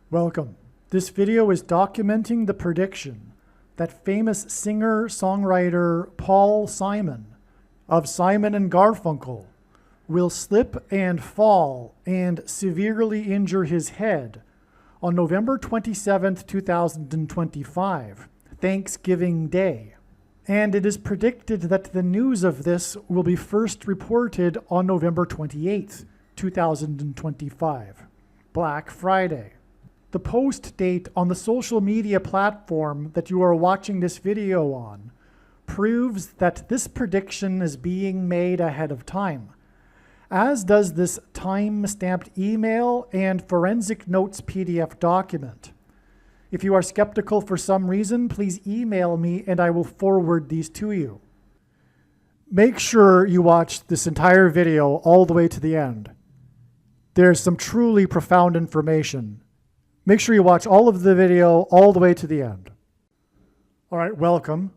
Welcome. This video is documenting the prediction that famous singer-songwriter Paul Simon of Simon and Garfunkel will slip and fall and severely injure his head on November 27th, 2025, Thanksgiving Day. And it is predicted that the news of this will be first reported on November 28th, 2025, Black Friday. The post date on the social media platform that you are watching this video on proves that this prediction is being made ahead of time, as does this time-stamped email and forensic notes PDF document. If you are skeptical for some reason, please email me and I will forward these to you. Make sure you watch this entire video all the way to the end. There's some truly profound information. Make sure you watch all of the video all the way to the end. All right, welcome.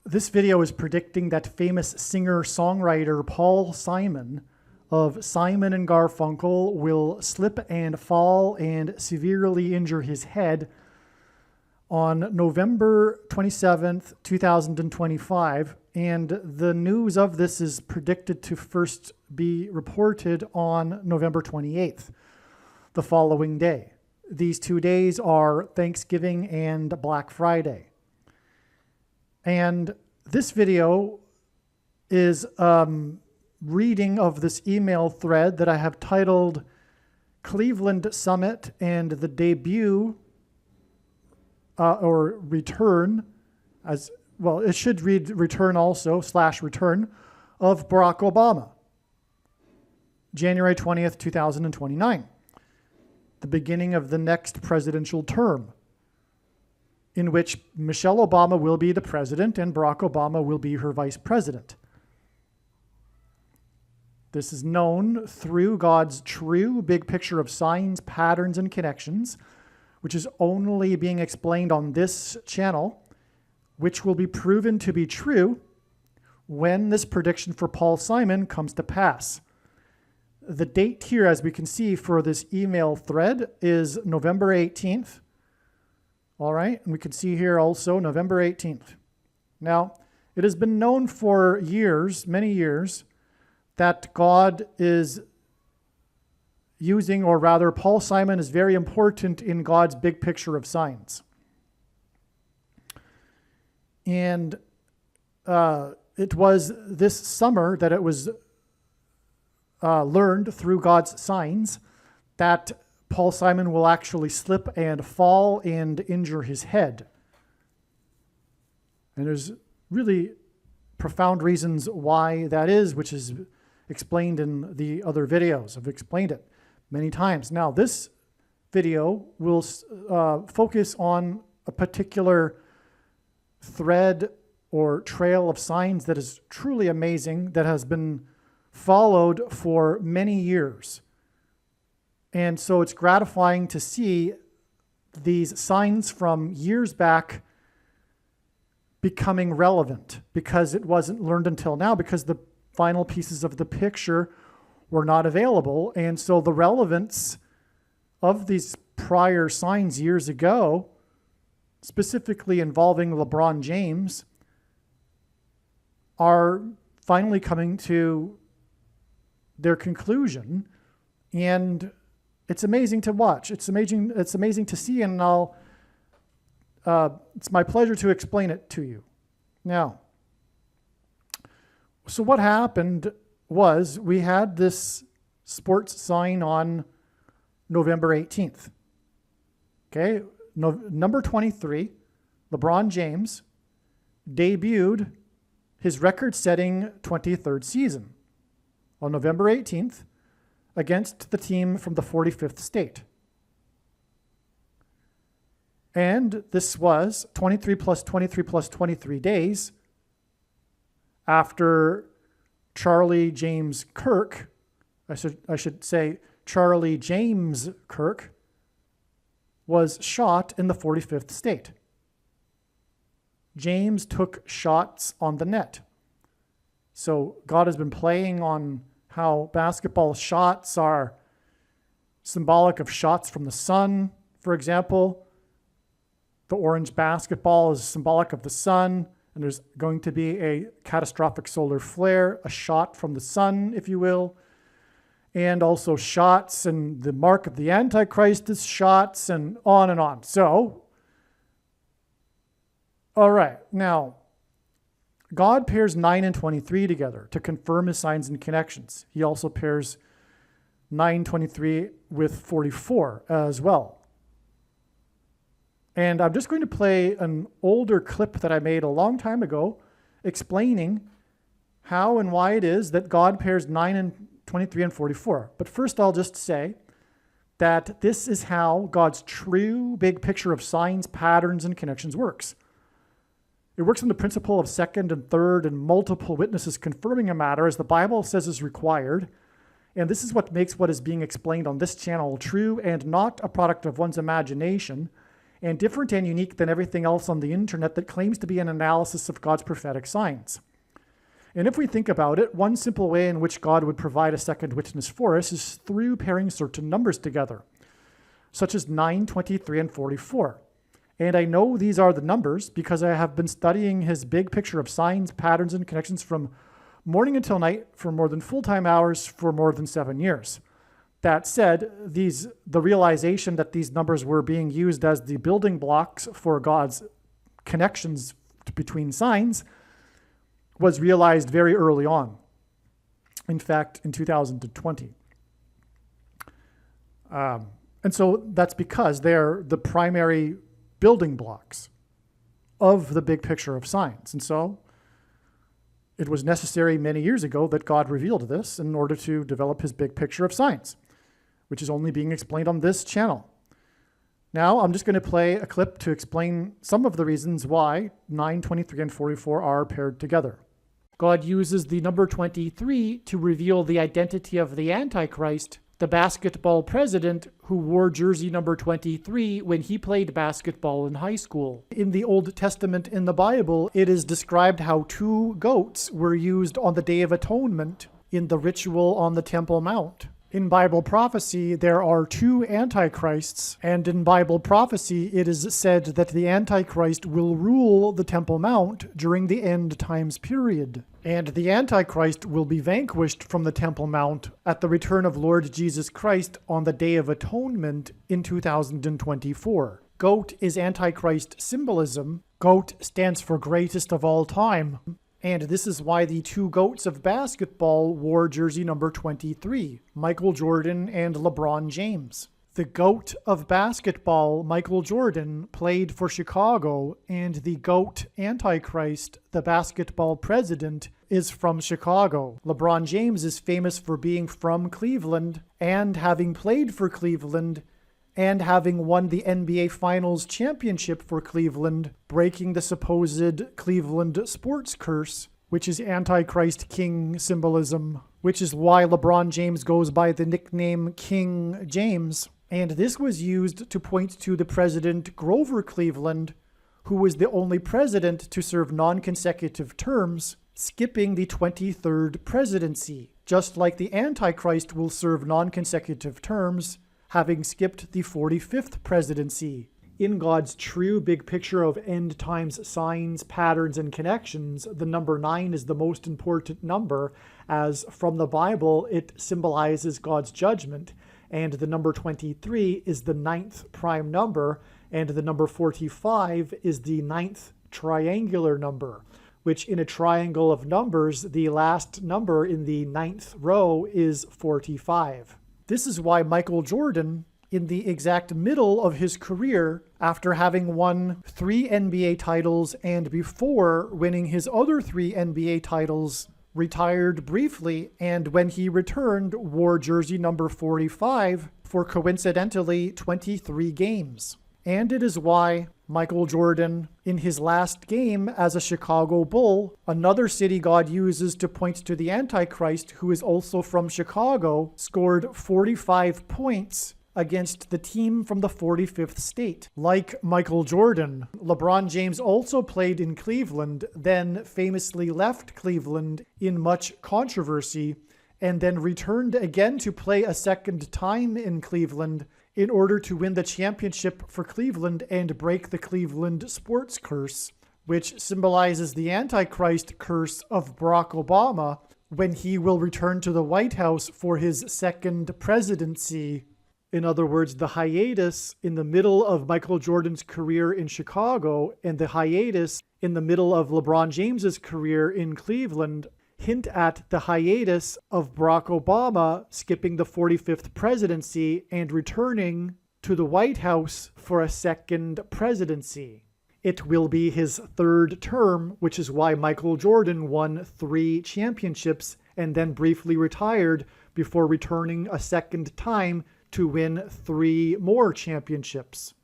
This video is predicting that famous singer-songwriter Paul Simon of Simon and Garfunkel will slip and fall and severely injure his head on November 27th, 2025. And the news of this is predicted to first be reported on November 28th, the following day. These 2 days are Thanksgiving and Black Friday. And this video is reading of this email thread that I have titled Cleveland Summit and the Debut or Return, as well, it should read Return also, /Return, of Barack Obama, January 20th, 2029. The beginning of the next presidential term, in which Michelle Obama will be the president and Barack Obama will be her vice president. This is known through God's true big picture of signs, patterns, and connections, which is only being explained on this channel, which will be proven to be true when this prediction for Paul Simon comes to pass. The date here, as we can see for this email thread, is November 18th. All right, and we can see here also November 18th. Now, it has been known for years, many years, that God is using, or rather, Paul Simon is very important in God's big picture of signs. And it was this summer that it was learned through God's signs that Paul Simon will actually slip and fall and injure his head. And there's really profound reasons why that is, which is explained in the other videos. I've explained it many times. Now, this video will focus on a particular thread or trail of signs that is truly amazing, that has been followed for many years. And so it's gratifying to see these signs from years back becoming relevant, because it wasn't learned until now, because the final pieces of the picture were not available. And so the relevance of these prior signs years ago, specifically involving LeBron James, are finally coming to their conclusion, and it's amazing to watch. It's amazing to see, and it's my pleasure to explain it to you. Now, so what happened was we had this sports sign on November 18th. Okay, number 23, LeBron James debuted his record-setting 23rd season on November 18th against the team from the 45th state. And this was 23 plus 23 plus 23 days after Charlie James Kirk, I should say Charlie James Kirk, was shot in the 45th state. James took shots on the net. So God has been playing on how basketball shots are symbolic of shots from the sun, For example, the orange basketball is symbolic of the sun, and there's going to be a catastrophic solar flare, a shot from the sun, if you will, and also shots, and the mark of the Antichrist is shots, and on and on. So, all right, now, God pairs 9 and 23 together to confirm his signs and connections. He also pairs 9:23 with 44 as well. And I'm just going to play an older clip that I made a long time ago explaining how and why it is that God pairs 9 and 23 and 44. But first I'll just say that this is how God's true big picture of signs, patterns, and connections works. It works on the principle of second and third and multiple witnesses confirming a matter as the Bible says is required. And this is what makes what is being explained on this channel true and not a product of one's imagination, and different and unique than everything else on the internet that claims to be an analysis of God's prophetic signs. And if we think about it, one simple way in which God would provide a second witness for us is through pairing certain numbers together, such as 9, 23, and 44. And I know these are the numbers because I have been studying his big picture of signs, patterns, and connections from morning until night for more than full-time hours for more than 7 years. That said, the realization that these numbers were being used as the building blocks for God's connections between signs was realized very early on. In fact, in 2020. And so that's because they're the primary building blocks of the big picture of signs. And so it was necessary many years ago that God revealed this in order to develop his big picture of signs, which is only being explained on this channel. Now, I'm just going to play a clip to explain some of the reasons why 9, 23, and 44 are paired together. God uses the number 23 to reveal the identity of the Antichrist, the basketball president who wore jersey number 23 when he played basketball in high school. In the Old Testament in the Bible, it is described how 2 goats were used on the Day of Atonement in the ritual on the Temple Mount. In Bible prophecy, there are 2 antichrists, and in Bible prophecy, it is said that the Antichrist will rule the Temple Mount during the end times period. And the Antichrist will be vanquished from the Temple Mount at the return of Lord Jesus Christ on the Day of Atonement in 2024. Goat is Antichrist symbolism. Goat stands for greatest of all time. And this is why the 2 goats of basketball wore jersey number 23, Michael Jordan and LeBron James. The GOAT of basketball, Michael Jordan, played for Chicago, and the GOAT Antichrist, the basketball president, is from Chicago. LeBron James is famous for being from Cleveland and having played for Cleveland and having won the NBA Finals championship for Cleveland, breaking the supposed Cleveland sports curse, which is Antichrist King symbolism, which is why LeBron James goes by the nickname King James. And this was used to point to the president Grover Cleveland, who was the only president to serve non-consecutive terms, skipping the 23rd presidency, just like the Antichrist will serve non-consecutive terms, having skipped the 45th presidency. In God's true big picture of end times signs, patterns, and connections, the number 9 is the most important number, as from the Bible it symbolizes God's judgment, and the number 23 is the 9th prime number, and the number 45 is the 9th triangular number, which in a triangle of numbers, the last number in the 9th row is 45. This is why Michael Jordan, in the exact middle of his career, after having won 3 NBA titles and before winning his other 3 NBA titles, retired briefly, and when he returned, wore jersey number 45 for coincidentally 23 games. And it is why Michael Jordan, in his last game as a Chicago Bull, another city God uses to point to the Antichrist, who is also from Chicago, scored 45 points against the team from the 45th state. Like Michael Jordan, LeBron James also played in Cleveland, then famously left Cleveland in much controversy, and then returned again to play a second time in Cleveland in order to win the championship for Cleveland and break the Cleveland sports curse, which symbolizes the Antichrist curse of Barack Obama when he will return to the White House for his second presidency. In other words, the hiatus in the middle of Michael Jordan's career in Chicago and the hiatus in the middle of LeBron James's career in Cleveland hint at the hiatus of Barack Obama skipping the 45th presidency and returning to the White House for a second presidency. It will be his third term, which is why Michael Jordan won 3 championships and then briefly retired before returning a second time to win 3 more championships.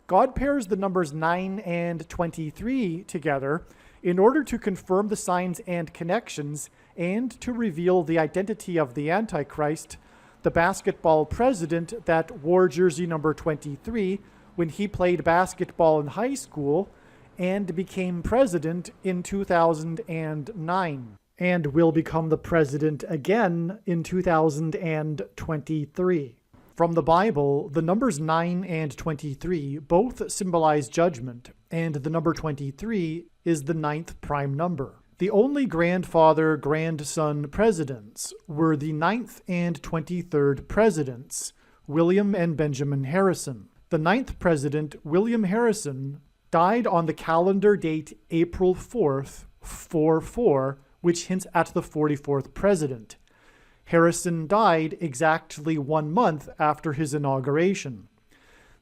God pairs the numbers 9 and 23 together in order to confirm the signs and connections and to reveal the identity of the Antichrist, the basketball president that wore jersey number 23 when he played basketball in high school and became president in 2009, and will become the president again in 2023. From the Bible, the numbers 9 and 23 both symbolize judgment, and the number 23 is the 9th prime number. The only grandfather-grandson presidents were the 9th and 23rd presidents, William and Benjamin Harrison. The 9th president, William Harrison, died on the calendar date April 4th, 44, which hints at the 44th president. Harrison died exactly 1 month after his inauguration.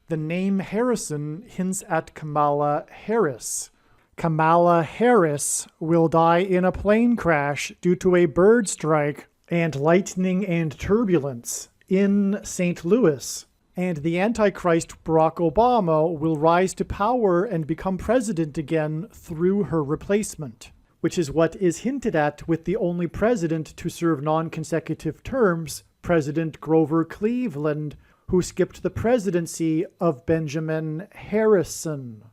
The name Harrison hints at Kamala Harris. Kamala Harris will die in a plane crash due to a bird strike and lightning and turbulence in St. Louis. And the Antichrist Barack Obama will rise to power and become president again through her replacement, which is what is hinted at with the only president to serve non-consecutive terms, President Grover Cleveland, who skipped the presidency of Benjamin Harrison.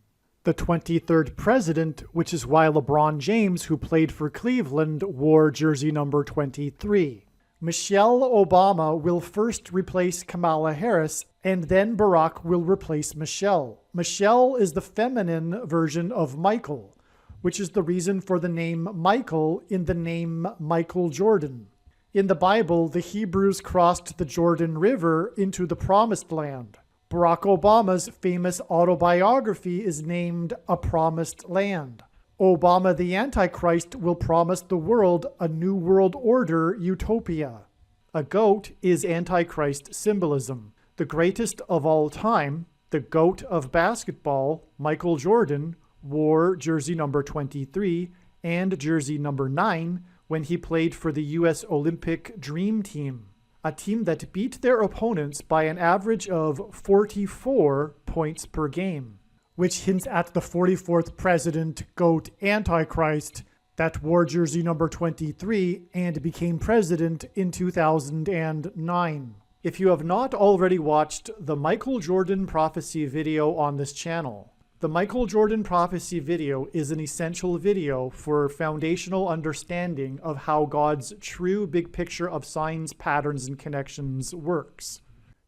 The 23rd president, which is why LeBron James, who played for Cleveland, wore jersey number 23. Michelle Obama will first replace Kamala Harris, and then Barack will replace Michelle. Michelle is the feminine version of Michael, which is the reason for the name Michael in the name Michael Jordan. In the Bible, the Hebrews crossed the Jordan River into the Promised Land. Barack Obama's famous autobiography is named A Promised Land. Obama the Antichrist will promise the world a new world order utopia. A goat is Antichrist symbolism. The greatest of all time, the GOAT of basketball, Michael Jordan, wore jersey number 23 and jersey number 9 when he played for the U.S. Olympic Dream Team, a team that beat their opponents by an average of 44 points per game, which hints at the 44th president, GOAT Antichrist, that wore jersey number 23 and became president in 2009. If you have not already watched the Michael Jordan prophecy video on this channel, the Michael Jordan prophecy video is an essential video for foundational understanding of how God's true big picture of signs, patterns, and connections works.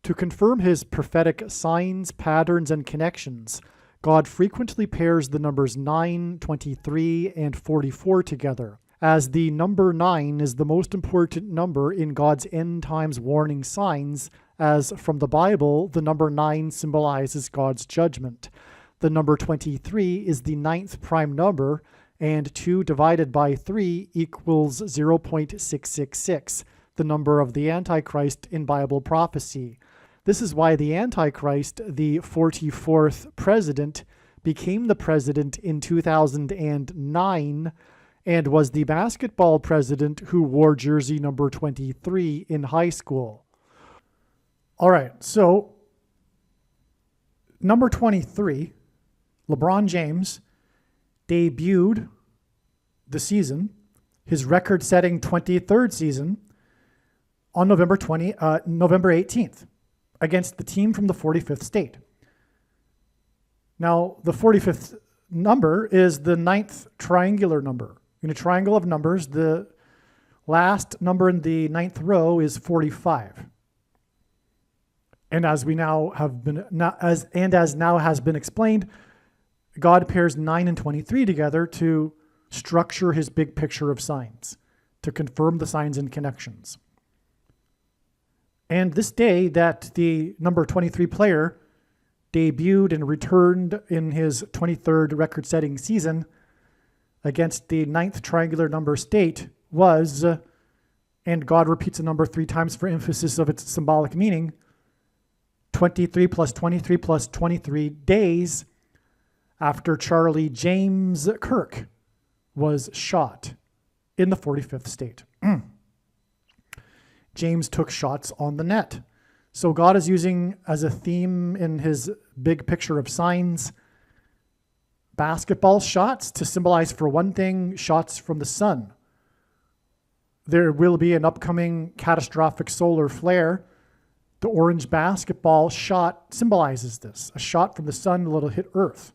To confirm his prophetic signs, patterns, and connections, God frequently pairs the numbers 9, 23, and 44 together, as the number 9 is the most important number in God's end times warning signs, as from the Bible, the number 9 symbolizes God's judgment. The number 23 is the 9th prime number, and 2 divided by 3 equals 0.666, the number of the Antichrist in Bible prophecy. This is why the Antichrist, the 44th president, became the president in 2009 and was the basketball president who wore jersey number 23 in high school. All right, so number 23, LeBron James, debuted the season, his record-setting 23rd season, on November 18th. Against the team from the 45th state. Now, the 45th number is the 9th triangular number. In a triangle of numbers, the last number in the 9th row is 45. And as now has been explained, God pairs 9 and 23 together to structure his big picture of signs, to confirm the signs and connections. And this day that the number 23 player debuted and returned in his 23rd record-setting season against the 9th triangular number state was, and God repeats a number 3 times for emphasis of its symbolic meaning, 23 plus 23 plus 23 days after Charlie James Kirk was shot in the 45th state. James took shots on the net. So God is using as a theme in his big picture of signs, basketball shots to symbolize, for one thing, shots from the sun. There will be an upcoming catastrophic solar flare. The orange basketball shot symbolizes this. A shot from the sun will hit Earth.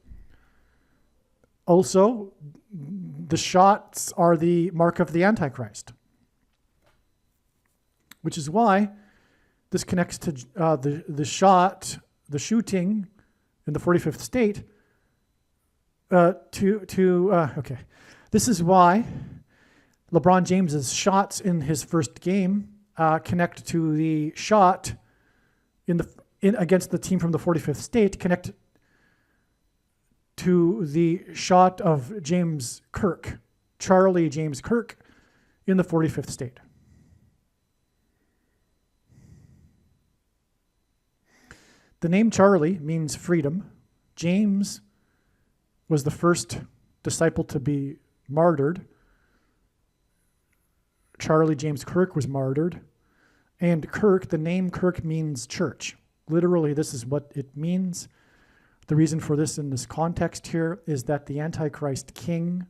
Also, the shots are the mark of the Antichrist, which is why this connects to the shooting in the 45th state. Okay, this is why LeBron James's shots in his first game connect to the shot against the team from the 45th state, connect to the shot of James Kirk, Charlie James Kirk, in the 45th state. The name Charlie means freedom. James was the first disciple to be martyred. Charlie James Kirk was martyred. And Kirk, the name Kirk means church. Literally, this is what it means. The reason for this in this context here is that the Antichrist king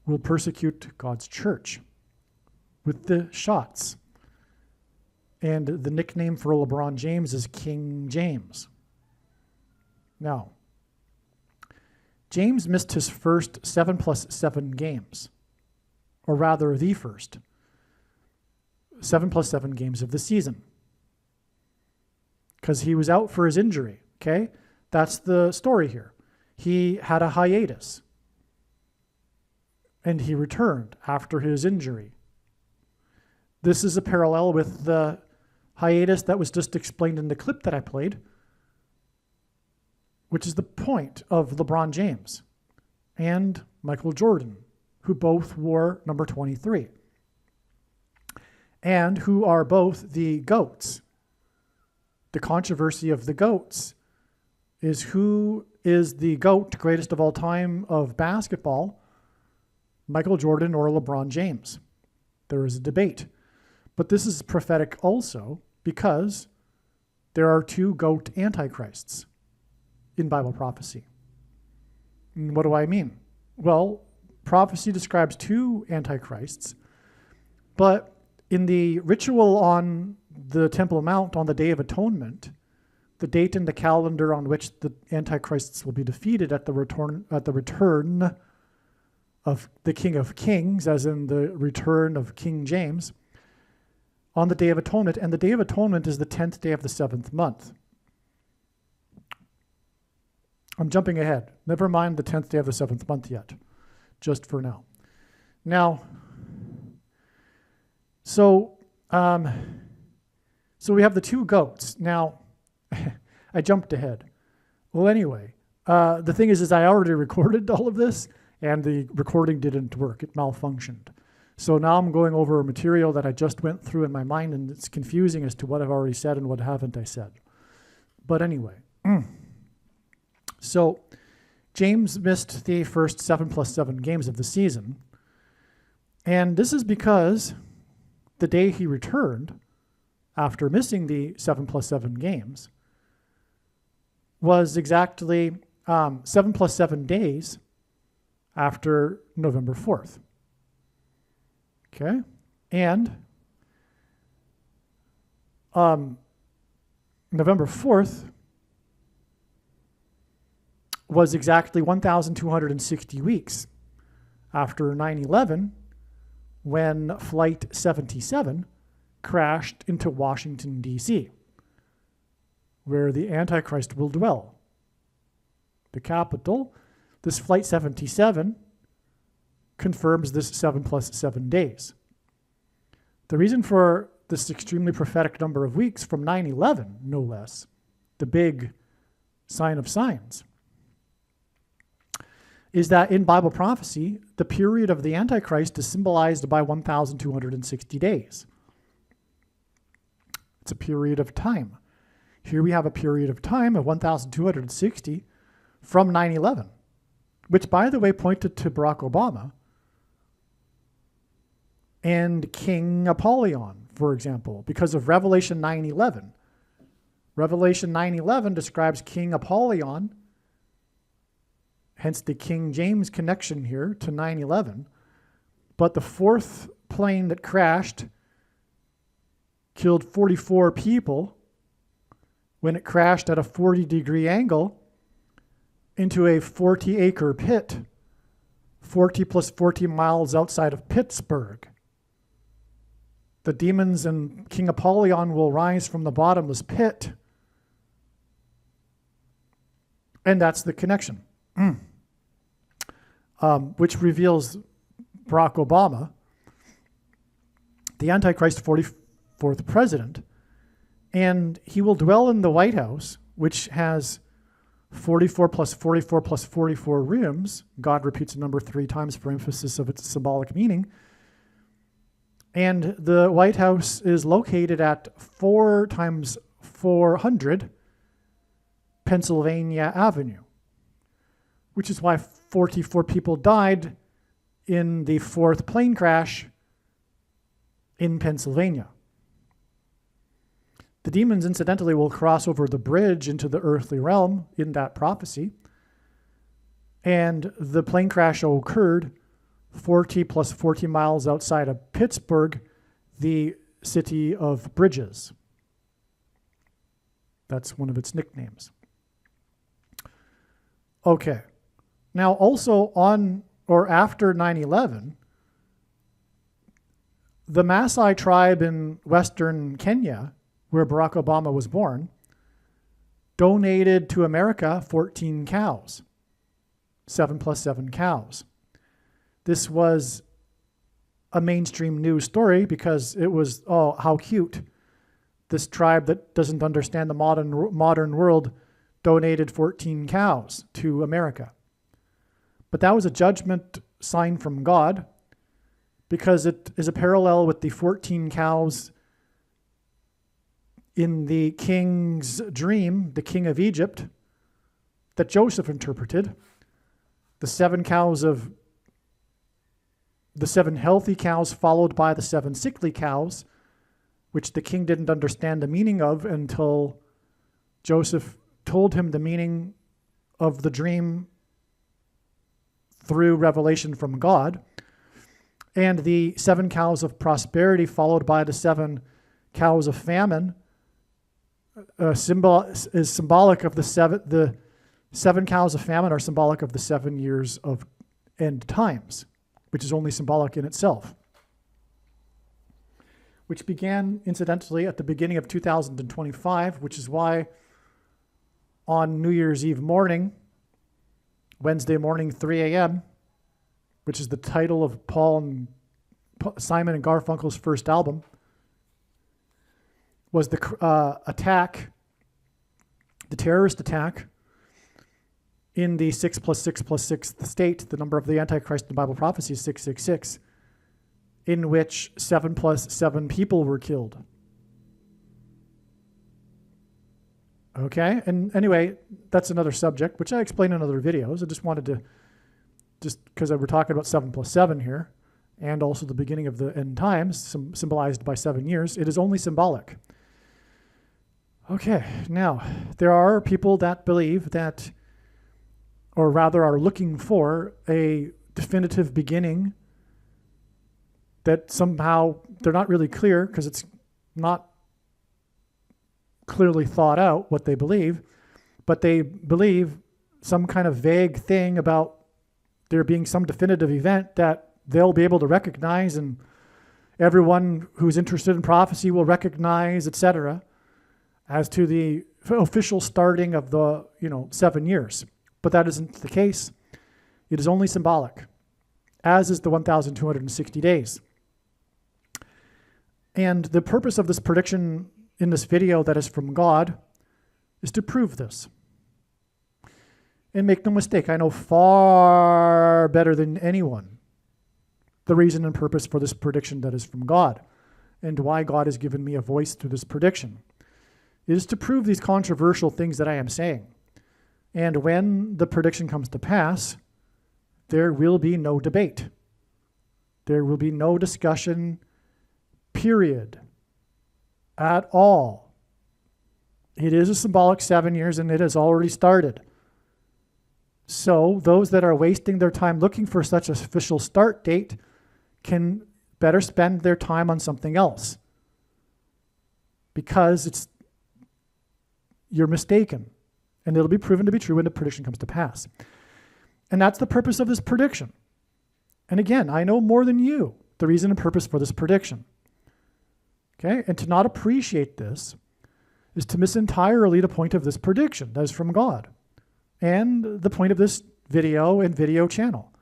will persecute God's church with the shots. And the nickname for LeBron James is King James. Now, James missed his first 7+7 games, or rather the first 7+7 games of the season, because he was out for his injury. Okay, that's the story here. He had a hiatus, and he returned after his injury. This is a parallel with the hiatus that was just explained in the clip that I played, which is the point of LeBron James and Michael Jordan, who both wore number 23, and who are both the GOATs. The controversy of the GOATs is who is the GOAT, greatest of all time of basketball, Michael Jordan or LeBron James. There is a debate. But this is prophetic also because there are 2 GOAT antichrists in Bible prophecy. And what do I mean? Well, prophecy describes 2 antichrists, but in the ritual on the Temple Mount on the Day of Atonement, the date in the calendar on which the antichrists will be defeated at the return of the King of Kings, as in the return of King James, on the Day of Atonement, and the Day of Atonement is the 10th day of the 7th month. I'm jumping ahead. Never mind the 10th day of the 7th month yet, just for now. Now, so we have the 2 GOATs. Now, I jumped ahead. Well, anyway, the thing is I already recorded all of this, and the recording didn't work. It malfunctioned. So now I'm going over material that I just went through in my mind, and it's confusing as to what I've already said and what haven't I said. But anyway, so James missed the first 7+7 games of the season, and this is because the day he returned after missing the 7+7 games was exactly 7+7 days after November 4th. Okay, and November 4th was exactly 1,260 weeks after 9/11, when Flight 77 crashed into Washington, D.C. where the Antichrist will dwell. The capital, this Flight 77, confirms this 7 plus 7 days. The reason for this extremely prophetic number of weeks from 9/11, no less, the big sign of signs, is that in Bible prophecy, the period of the Antichrist is symbolized by 1,260 days. It's a period of time. Here we have a period of time of 1,260 from 9/11, which, by the way, pointed to Barack Obama and King Apollyon, for example, because of Revelation 9:11. Revelation 9:11 describes King Apollyon, hence the King James connection here to 9/11. But the fourth plane that crashed killed 44 people when it crashed at a 40-degree angle into a 40-acre pit, 40 plus 40 miles outside of Pittsburgh. The demons and King Apollyon will rise from the bottomless pit. And that's the connection, which reveals Barack Obama, the Antichrist 44th president, and he will dwell in the White House, which has 44 plus 44 plus 44 rooms. God repeats the number 3 times for emphasis of its symbolic meaning. And the White House is located at 4 times 400 Pennsylvania Avenue, which is why 44 people died in the 4th plane crash in Pennsylvania. The demons, incidentally, will cross over the bridge into the earthly realm in that prophecy. And the plane crash occurred 40 plus 40 miles outside of Pittsburgh, the city of bridges. That's one of its nicknames. Okay. Now, also on or after 9/11, the Maasai tribe in western Kenya, where Barack Obama was born, donated to America 14 cows, 7 plus 7 cows. This was a mainstream news story because it was, oh, how cute. This tribe that doesn't understand the modern world donated 14 cows to America. But that was a judgment sign from God because it is a parallel with the 14 cows in the king's dream, the king of Egypt, that Joseph interpreted. The 7 healthy cows followed by the 7 sickly cows, which the king didn't understand the meaning of until Joseph told him the meaning of the dream through revelation from God. And the 7 cows of prosperity followed by the 7 cows of famine is symbolic of the 7 cows of famine are symbolic of the 7 years of end times, which is only symbolic in itself, which began, incidentally, at the beginning of 2025, which is why on New Year's Eve morning, Wednesday morning, 3 a.m., which is the title of Simon and Garfunkel's first album, was the attack, the terrorist attack in the 6 plus 6 plus 6 state. The number of the Antichrist in Bible prophecy is 666, in which 7 plus 7 people were killed. Okay, and anyway, that's another subject, which I explain in other videos. I just wanted to, just because we're talking about 7 plus 7 here, and also the beginning of the end times, symbolized by 7 years, it is only symbolic. Okay, now, there are people that believe that, or rather are looking for a definitive beginning that somehow, they're not really clear because it's not clearly thought out what they believe, but they believe some kind of vague thing about there being some definitive event that they'll be able to recognize and everyone who's interested in prophecy will recognize, etc. as to the official starting of the 7 years. But that isn't the case. It is only symbolic, as is the 1,260 days. And the purpose of this prediction in this video that is from God is to prove this. And make no mistake, I know far better than anyone the reason and purpose for this prediction that is from God, and why God has given me a voice through this prediction. It is to prove these controversial things that I am saying. And when the prediction comes to pass, there will be no debate. There will be no discussion, period, at all. It is a symbolic 7 years, and it has already started. So those that are wasting their time looking for such an official start date can better spend their time on something else, because you're mistaken, and it'll be proven to be true when the prediction comes to pass. And that's the purpose of this prediction. And again, I know more than you the reason and purpose for this prediction. Okay? And to not appreciate this is to miss entirely the point of this prediction that is from God, and the point of this video and video channel.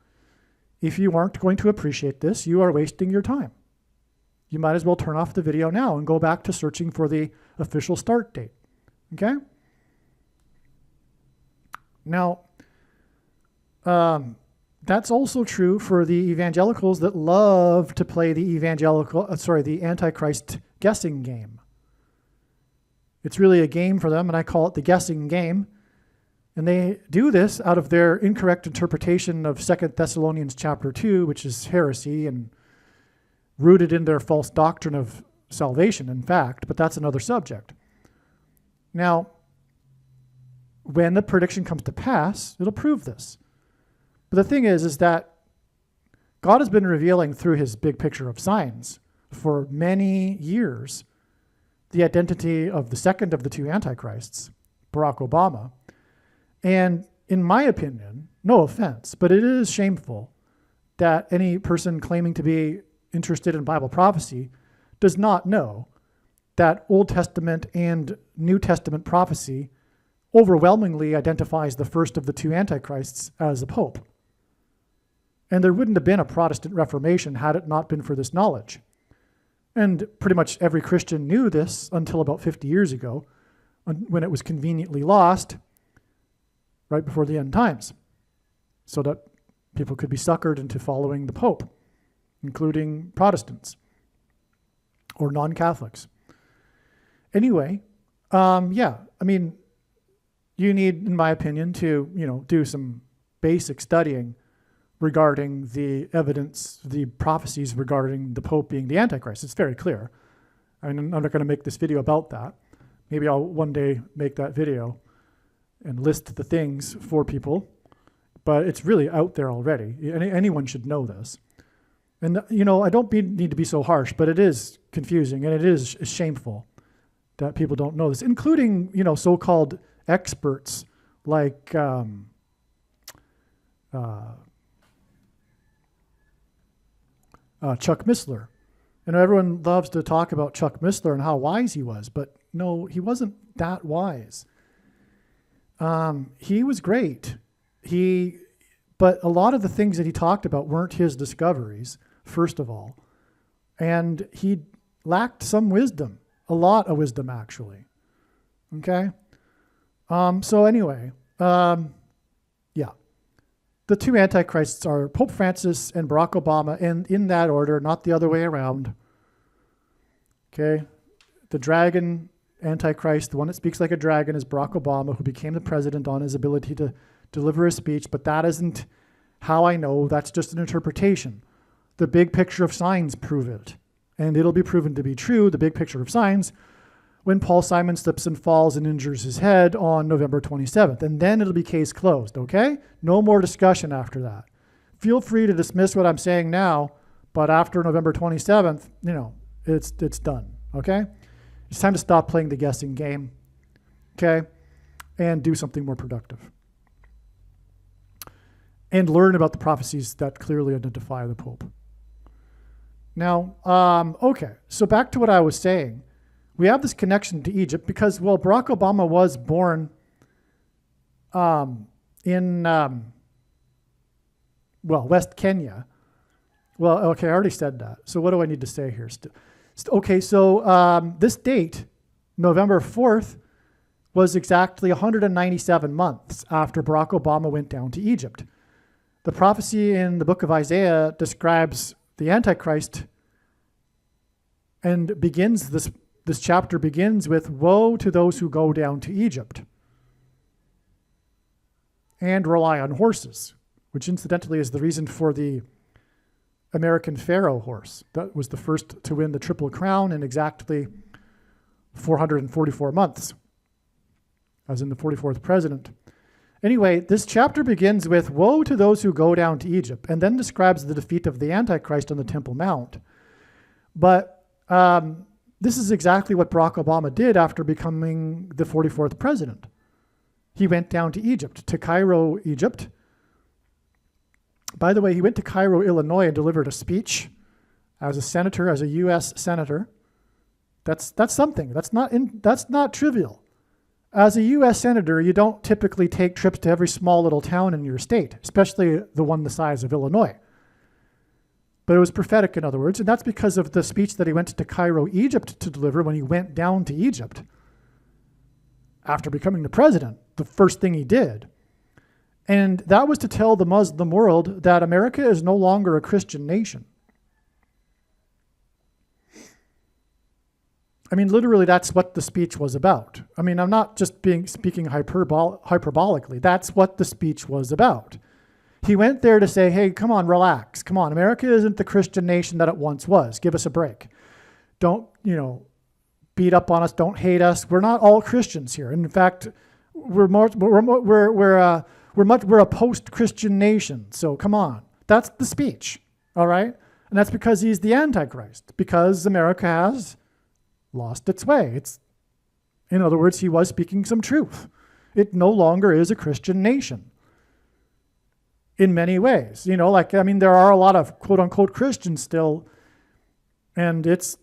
If you aren't going to appreciate this, you are wasting your time. You might as well turn off the video now and go back to searching for the official start date. Okay? Now, that's also true for the evangelicals that love to play the Antichrist guessing game. It's really a game for them, and I call it the guessing game. And they do this out of their incorrect interpretation of 2 Thessalonians chapter 2, which is heresy and rooted in their false doctrine of salvation, in fact, but that's another subject. Now, when the prediction comes to pass, it'll prove this. But the thing is that God has been revealing through his big picture of signs for many years the identity of the second of the two antichrists, Barack Obama. And in my opinion, no offense, but it is shameful that any person claiming to be interested in Bible prophecy does not know that Old Testament and New Testament prophecy overwhelmingly identifies the first of the two antichrists as the Pope. And there wouldn't have been a Protestant Reformation had it not been for this knowledge. And pretty much every Christian knew this until about 50 years ago, when it was conveniently lost right before the end times, so that people could be suckered into following the Pope, including Protestants or non-Catholics. Anyway, you need, in my opinion, to do some basic studying regarding the evidence, the prophecies regarding the Pope being the Antichrist. It's very clear. I mean, I'm not going to make this video about that. Maybe I'll one day make that video and list the things for people, but it's really out there already. Anyone should know this. And, I don't need to be so harsh, but it is confusing and it is shameful that people don't know this, including, so-called experts like Chuck Missler. Everyone loves to talk about Chuck Missler and how wise he was, but no, he wasn't that wise. He was great. But a lot of the things that he talked about weren't his discoveries, first of all. And he lacked some wisdom, a lot of wisdom, actually. Okay? So anyway, the two antichrists are Pope Francis and Barack Obama, and in that order, not the other way around. Okay? The dragon Antichrist, the one that speaks like a dragon, is Barack Obama, who became the president on his ability to deliver a speech, but that isn't how I know. That's just an interpretation. The big picture of signs prove it, and it'll be proven to be true, the big picture of signs, when Paul Simon slips and falls and injures his head on November 27th, and then it'll be case closed, okay? No more discussion after that. Feel free to dismiss what I'm saying now, but after November 27th, it's done, okay? It's time to stop playing the guessing game, okay? And do something more productive. And learn about the prophecies that clearly identify the Pope. Now, okay, so back to what I was saying. we have this connection to Egypt because, well, Barack Obama was born in, West Kenya. Well, okay, I already said that. So what do I need to say here? Okay, so this date, November 4th, was exactly 197 months after Barack Obama went down to Egypt. The prophecy in the book of Isaiah describes the Antichrist and begins this chapter begins with, woe to those who go down to Egypt and rely on horses, which incidentally is the reason for the American Pharaoh horse. That was the first to win the Triple Crown in exactly 444 months, as in the 44th president. Anyway, this chapter begins with, woe to those who go down to Egypt, and then describes the defeat of the Antichrist on the Temple Mount. But this is exactly what Barack Obama did after becoming the 44th president. He went down to Egypt, to Cairo, Egypt. By the way, he went to Cairo, Illinois, and delivered a speech as a senator, as a U.S. senator. That's something. That's not trivial. As a U.S. senator, you don't typically take trips to every small little town in your state, especially the one the size of Illinois. But it was prophetic, in other words, and that's because of the speech that he went to Cairo, Egypt to deliver when he went down to Egypt. After becoming the president, the first thing he did. And that was to tell the Muslim world that America is no longer a Christian nation. I mean, literally, that's what the speech was about. I mean, I'm not just speaking hyperbolically. That's what the speech was about. He went there to say, hey, come on, relax. Come on, America isn't the Christian nation that it once was. Give us a break. Don't, beat up on us. Don't hate us. We're not all Christians here. In fact, we're a post-Christian nation. So come on. That's the speech, all right? And that's because he's the Antichrist, because America has lost its way. In other words, he was speaking some truth. It no longer is a Christian nation in many ways. There are a lot of quote-unquote Christians still, and it's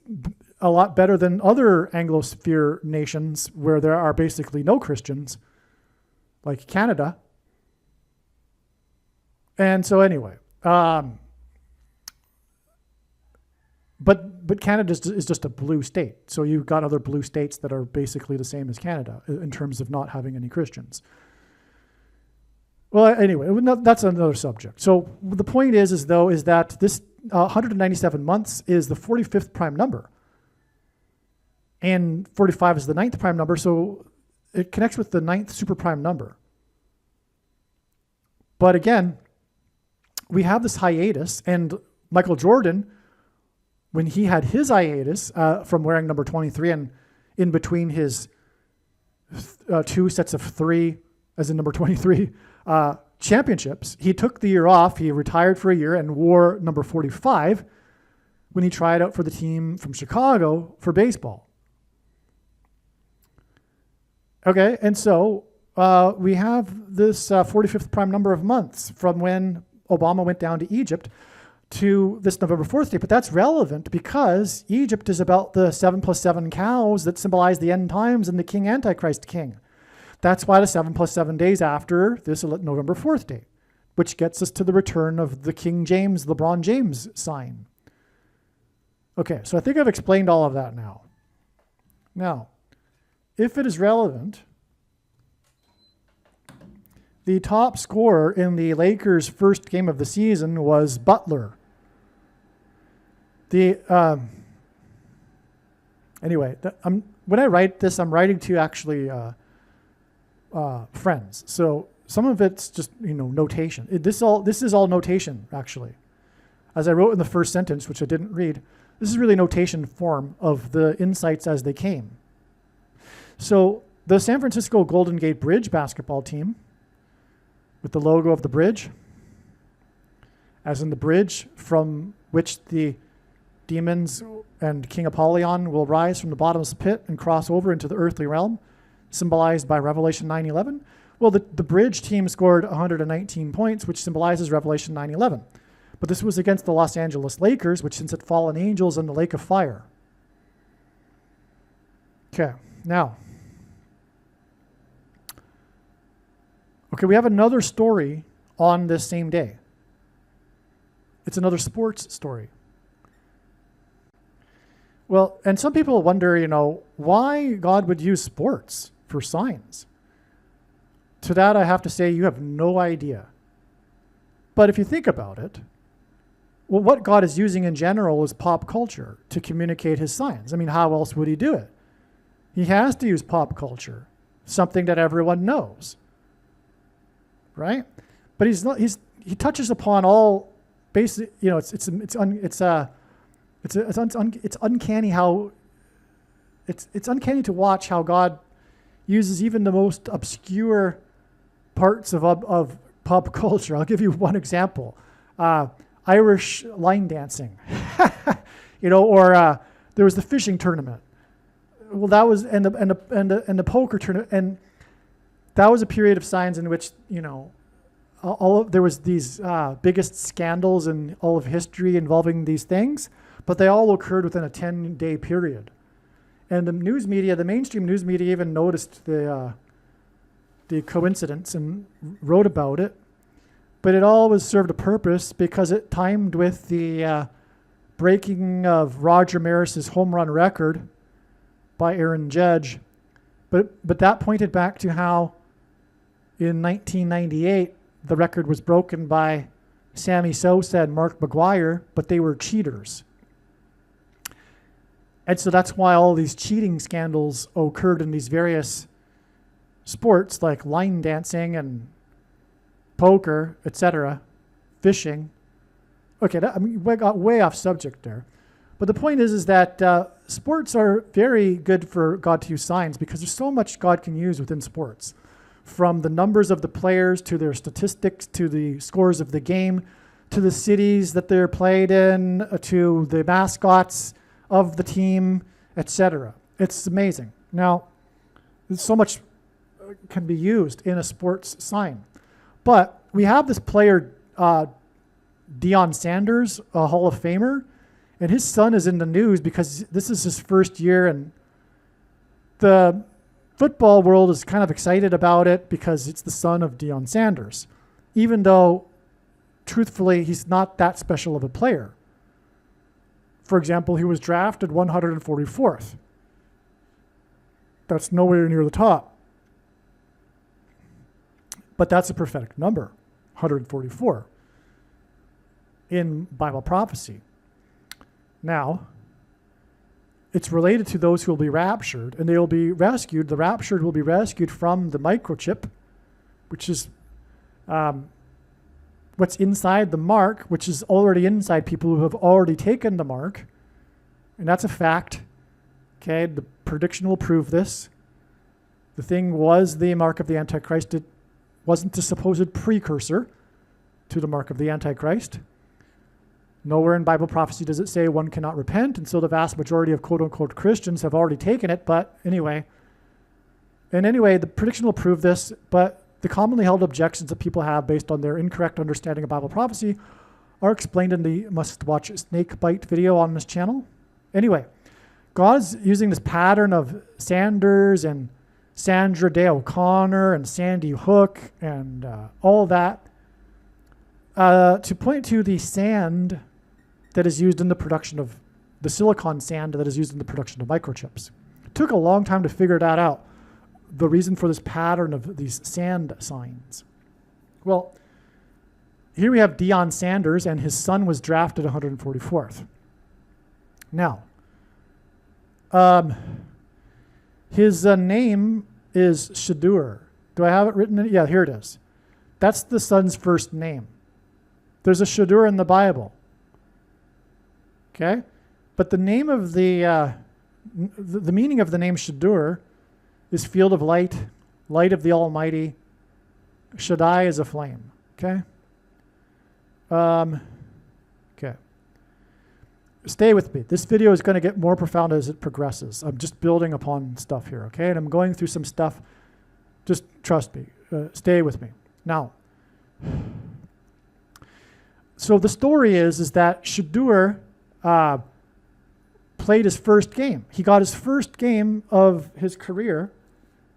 a lot better than other Anglosphere nations where there are basically no Christians, like Canada. And so anyway, But Canada is just a blue state. So you've got other blue states that are basically the same as Canada in terms of not having any Christians. Well, anyway, that's another subject. So the point is that this 197 months is the 45th prime number. And 45 is the 9th prime number, so it connects with the 9th super prime number. But again, we have this hiatus, and Michael Jordan, when he had his hiatus from wearing number 23 and in between his two sets of three, as in number 23, championships, he took the year off. He retired for a year and wore number 45 when he tried out for the team from Chicago for baseball. Okay, and so we have this 45th prime number of months from when Obama went down to Egypt to this November 4th date, but that's relevant because Egypt is about the 7 + 7 cows that symbolize the end times and the king Antichrist king. That's why the 7 + 7 days after this November 4th date, which gets us to the return of the King James, LeBron James sign. Okay, so I think I've explained all of that now. Now, if it is relevant, the top scorer in the Lakers' first game of the season was Butler. Anyway, when I write this, I'm writing to actually friends. So some of it's just notation. This is all notation actually. As I wrote in the first sentence, which I didn't read, this is really notation form of the insights as they came. So the San Francisco Golden Gate Bridge basketball team, with the logo of the bridge, as in the bridge from which the demons and King Apollyon will rise from the bottomless pit and cross over into the earthly realm, symbolized by Revelation 9:11. Well, the bridge team scored 119 points, which symbolizes Revelation 9:11. But this was against the Los Angeles Lakers, which since had fallen angels in the lake of fire. Okay, now. Okay, we have another story on this same day. It's another sports story. Well, and some people wonder, why God would use sports for signs. To that, I have to say, you have no idea. But if you think about it, well, what God is using in general is pop culture to communicate his signs. I mean, how else would he do it? He has to use pop culture, something that everyone knows, right? But he touches upon all basic. It's uncanny how it's uncanny to watch how God uses even the most obscure parts of pop culture. I'll give you one example: Irish line dancing, or there was the fishing tournament. Well, that was and the poker tournament, and that was a period of signs in which there was these biggest scandals in all of history involving these things, but they all occurred within a 10-day period. And the news media, the mainstream news media, even noticed the coincidence and wrote about it. But it always served a purpose because it timed with the breaking of Roger Maris's home run record by Aaron Judge. But that pointed back to how in 1998, the record was broken by Sammy Sosa and Mark McGwire, but they were cheaters. And so that's why all these cheating scandals occurred in these various sports like line dancing and poker, etc., fishing. Okay, we got way off subject there. But the point is that sports are very good for God to use signs because there's so much God can use within sports. From the numbers of the players to their statistics to the scores of the game to the cities that they're played in to the mascots of the team, etc. It's amazing. Now, so much can be used in a sports sign. But we have this player, Deion Sanders, a Hall of Famer, and his son is in the news because this is his first year, and the football world is kind of excited about it because it's the son of Deion Sanders, even though, truthfully, he's not that special of a player. For example, he was drafted 144th. That's nowhere near the top. But that's a prophetic number, 144, in Bible prophecy. Now, it's related to those who will be raptured, and they will be rescued. The raptured will be rescued from the microchip, which is what's inside the mark, which is already inside people who have already taken the mark. And that's a fact. Okay, the prediction will prove this. The thing was the mark of the Antichrist. It wasn't the supposed precursor to the mark of the Antichrist. Nowhere in Bible prophecy does it say one cannot repent, and so the vast majority of quote-unquote Christians have already taken it, but anyway. And anyway, the prediction will prove this, but the commonly held objections that people have based on their incorrect understanding of Bible prophecy are explained in the must-watch snake bite video on this channel. Anyway, God's using this pattern of Sanders and Sandra Day O'Connor and Sandy Hook and all that to point to the sand that is used in the production of the silicon sand that is used in the production of microchips. It took a long time to figure that out, the reason for this pattern of these sand signs. Well, here we have Deion Sanders, and his son was drafted 144th. Now, his name is Shadur. Do I have it written in? Yeah, here it is. That's the son's first name. There's a Shadur in the Bible. Okay? But the name of the meaning of the name Shadur is field of light, light of the Almighty. Shaddai is a flame. Okay? Okay. Stay with me. This video is going to get more profound as it progresses. I'm just building upon stuff here, okay? And I'm going through some stuff. Just trust me. Stay with me. Now, so the story is that Shadur played his first game. He got his first game of his career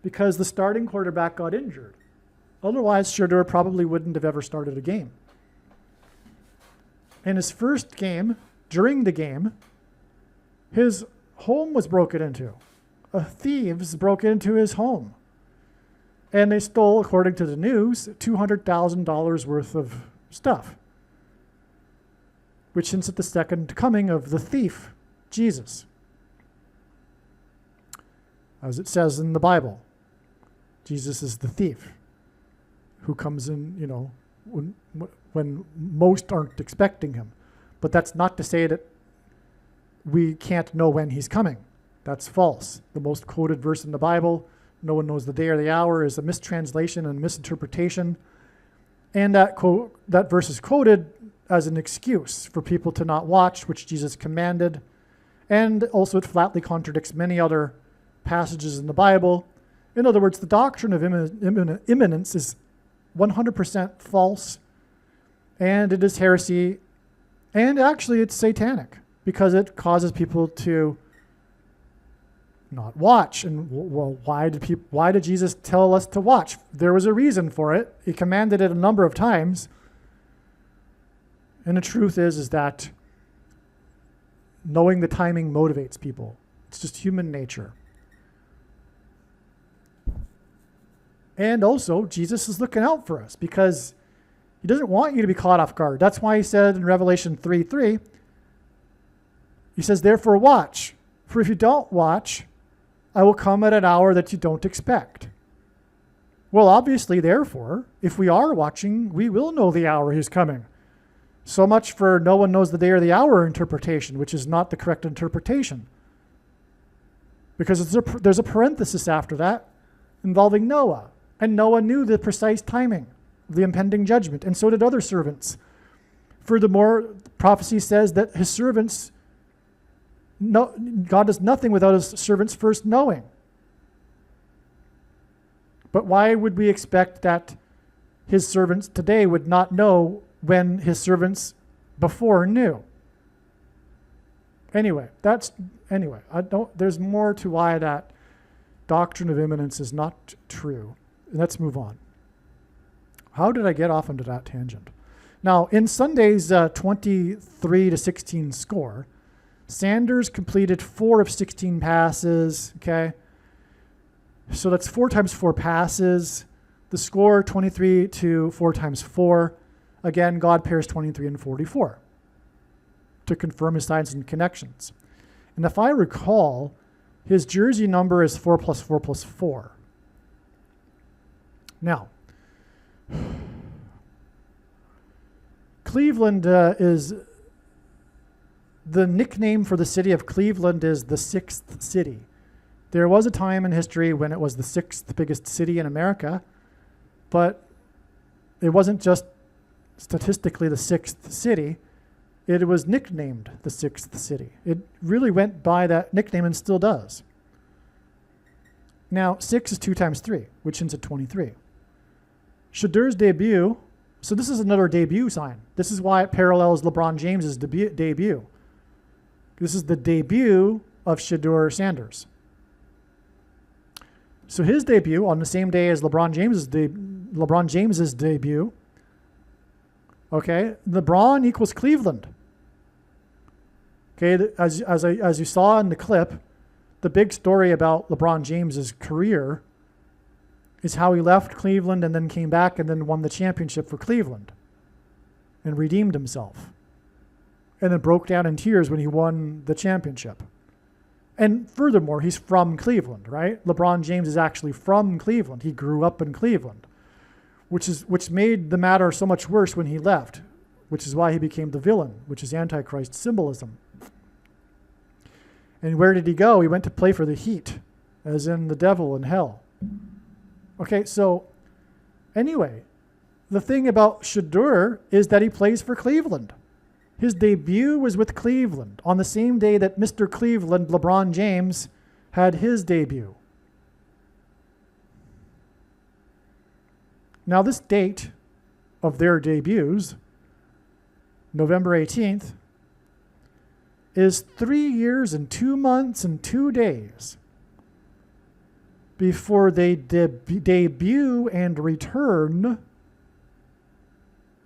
because the starting quarterback got injured. Otherwise, Shedeur probably wouldn't have ever started a game. In his first game, during the game, his home was broken into. Thieves broke into his home. And they stole, according to the news, $200,000 worth of stuff, which hints at the second coming of the thief, Jesus. As it says in the Bible, Jesus is the thief who comes in, when most aren't expecting him. But that's not to say that we can't know when he's coming. That's false. The most quoted verse in the Bible, no one knows the day or the hour, is a mistranslation and misinterpretation. And that verse is quoted as an excuse for people to not watch, which Jesus commanded. And also it flatly contradicts many other passages in the Bible. In other words, the doctrine of imminence is 100% false, and it is heresy, and actually it's satanic because it causes people to not watch. And well, why did Jesus tell us to watch? There was a reason for it. He commanded it a number of times. And the truth is that knowing the timing motivates people. It's just human nature. And also, Jesus is looking out for us because he doesn't want you to be caught off guard. That's why he said in Revelation 3:3, he says, therefore watch, for if you don't watch, I will come at an hour that you don't expect. Well, obviously, therefore, if we are watching, we will know the hour he's coming. So much for no one knows the day or the hour interpretation, which is not the correct interpretation. Because there's a parenthesis after that involving Noah. And Noah knew the precise timing of the impending judgment, and so did other servants. Furthermore, prophecy says that his servants, God does nothing without his servants first knowing. But why would we expect that his servants today would not know when his servants before knew? Anyway, there's more to why that doctrine of imminence is not true. Let's move on. How did I get off into that tangent? Now, in Sunday's 23-16 score, Sanders completed 4 of 16 passes, okay? So that's 4 times 4 passes. The score, 23 to 4 times 4. Again, God pairs 23 and 44 to confirm his signs and connections. And if I recall, his jersey number is 4 plus 4 plus 4. Now, Cleveland is, the nickname for the city of Cleveland is the 6th city. There was a time in history when it was the 6th biggest city in America, but it wasn't just statistically the 6th city. It was nicknamed the 6th city. It really went by that nickname and still does. Now, 6 is 2 times 3, which ends at 23. Shedeur's debut, so this is another debut sign. This is why it parallels LeBron James's debut. This is the debut of Shedeur Sanders. So his debut on the same day as LeBron James's debut. Okay, LeBron equals Cleveland. Okay, as you saw in the clip, the big story about LeBron James's career is how he left Cleveland and then came back and then won the championship for Cleveland and redeemed himself. And then broke down in tears when he won the championship. And furthermore, he's from Cleveland, right? LeBron James is actually from Cleveland. He grew up in Cleveland, which made the matter so much worse when he left, which is why he became the villain, which is Antichrist symbolism. And where did he go? He went to play for the Heat, as in the devil in hell. Okay, so anyway, the thing about Shedeur is that he plays for Cleveland. His debut was with Cleveland on the same day that Mr. Cleveland, LeBron James, had his debut. Now, this date of their debuts, November 18th, is 3 years and 2 months and 2 days before they debut and return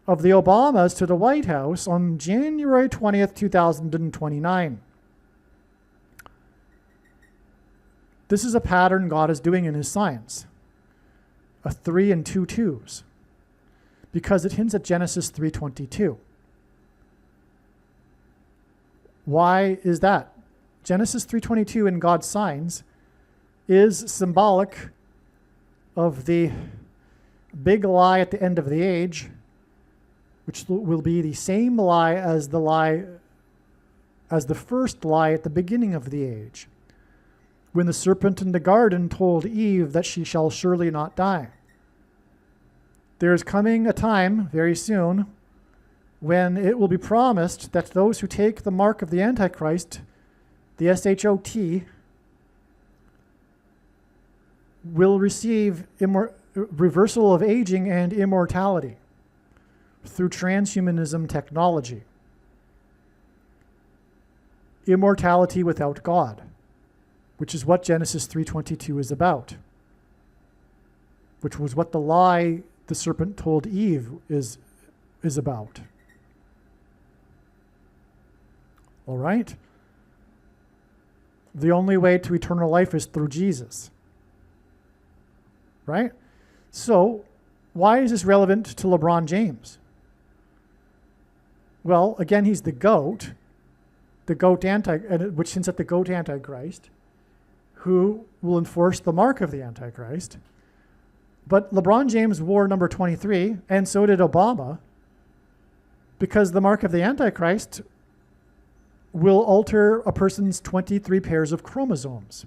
of the Obamas to the White House on January 20th, 2029. This is a pattern God is doing in his science. A 3 and 2 twos. Because it hints at Genesis 3:22. Why is that? Genesis 3:22 in God's signs is symbolic of the big lie at the end of the age, which will be the same lie as the first lie at the beginning of the age, when the serpent in the garden told Eve that she shall surely not die. There is coming a time very soon when it will be promised that those who take the mark of the Antichrist, the SHOT, will receive reversal of aging and immortality through transhumanism technology. Immortality without God, which is what Genesis 3:22 is about, which was what the lie the serpent told Eve is about. All right? The only way to eternal life is through Jesus. Right? So, why is this relevant to LeBron James? Well, again, he's the GOAT, which hints at the GOAT Antichrist, who will enforce the mark of the Antichrist. But LeBron James wore number 23, and so did Obama, because the mark of the Antichrist will alter a person's 23 pairs of chromosomes.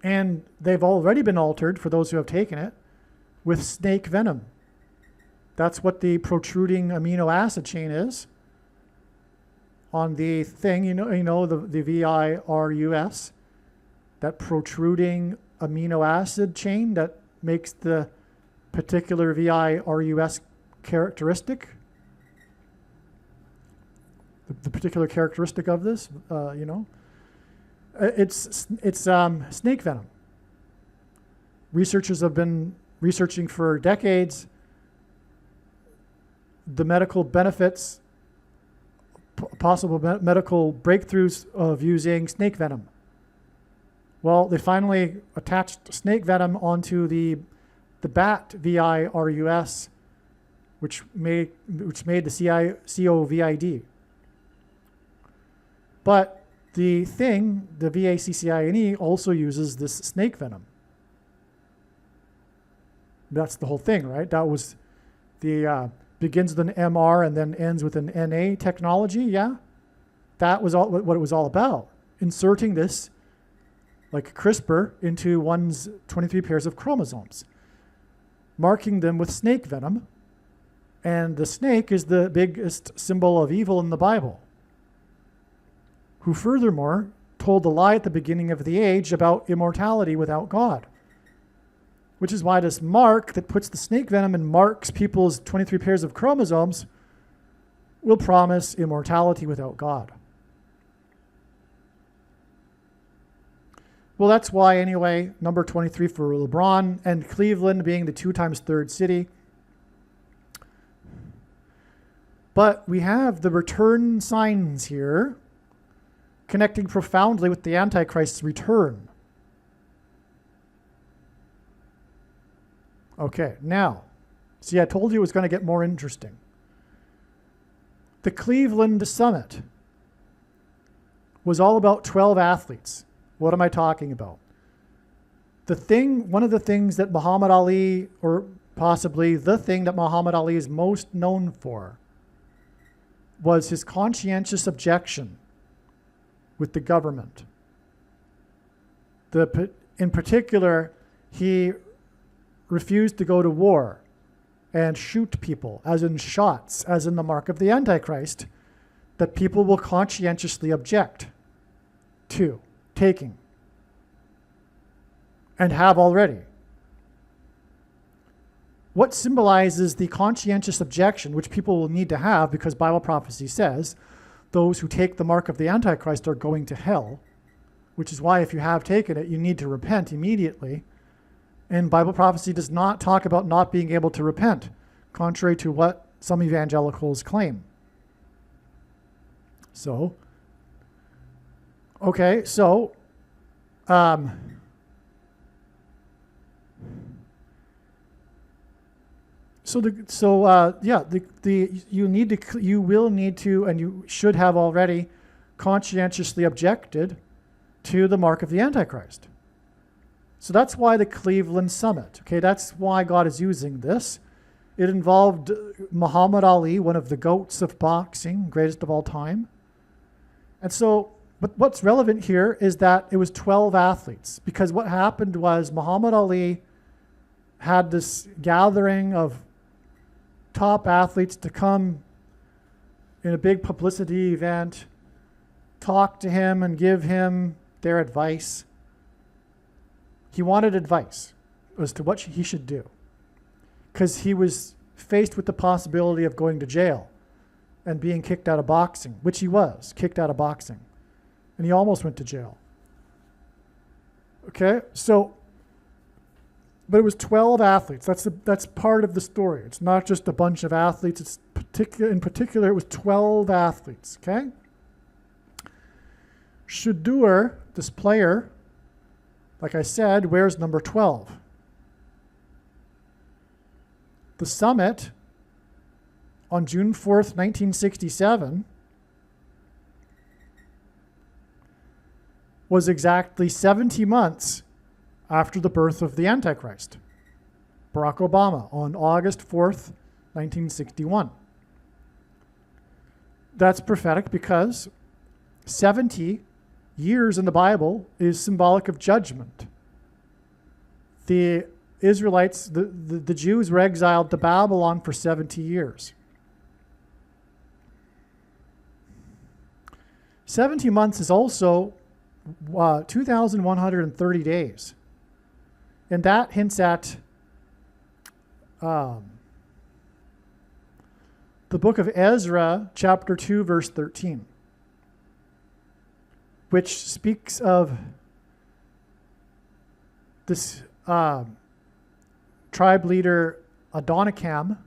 And they've already been altered, for those who have taken it, with snake venom. That's what the protruding amino acid chain is on the thing, the VIRUS, that protruding amino acid chain that makes the particular VIRUS characteristic. The particular characteristic of this, It's snake venom. Researchers have been researching for decades the medical benefits, possible medical breakthroughs of using snake venom. Well, they finally attached snake venom onto the bat VIRUS, which made the COVID. But the thing, the VACCINE, also uses this snake venom. That's the whole thing, right? That was the begins with an MR and then ends with an NA technology, yeah? That was all what it was all about. Inserting this, like CRISPR, into one's 23 pairs of chromosomes, marking them with snake venom. And the snake is the biggest symbol of evil in the Bible, who furthermore told the lie at the beginning of the age about immortality without God. Which is why this mark that puts the snake venom and marks people's 23 pairs of chromosomes will promise immortality without God. Well, that's why, anyway, number 23 for LeBron, and Cleveland being the 2 times third city. But we have the return signs here, connecting profoundly with the Antichrist's return. Okay, now, see, I told you it was going to get more interesting. The Cleveland Summit was all about 12 athletes. What am I talking about? One of the things that Muhammad Ali, or possibly the thing that Muhammad Ali is most known for, was his conscientious objection with the government. In particular, he refused to go to war and shoot people, as in shots, as in the mark of the Antichrist, that people will conscientiously object to taking, and have already. what symbolizes the conscientious objection, which people will need to have because Bible prophecy says those who take the mark of the Antichrist are going to hell, which is why if you have taken it, you need to repent immediately. And Bible prophecy does not talk about not being able to repent, contrary to what some evangelicals claim. So, okay, so, you will need to, and you should have already conscientiously objected to the mark of the Antichrist. So that's why the Cleveland Summit. Okay, that's why God is using this. It involved Muhammad Ali, one of the GOATs of boxing, greatest of all time. And so, but what's relevant here is that it was 12 athletes, because what happened was Muhammad Ali had this gathering of top athletes to come in a big publicity event, talk to him and give him their advice. He wanted advice as to what he should do, because he was faced with the possibility of going to jail and being kicked out of boxing, which he was kicked out of boxing, and he almost went to jail. Okay, so, but it was 12 athletes. That's part of the story. It's not just a bunch of athletes. It's in particular, it was 12 athletes. Okay, Shedeur, this player, like I said, wears number 12. The summit on June 4th, 1967 was exactly 70 months after the birth of the Antichrist, Barack Obama, on August 4th, 1961. That's prophetic because 70 years in the Bible is symbolic of judgment. The Israelites, the Jews were exiled to Babylon for 70 years. 70 months is also 2,130 days. And that hints at the book of Ezra, chapter 2, verse 13, which speaks of this tribe leader Adonikam,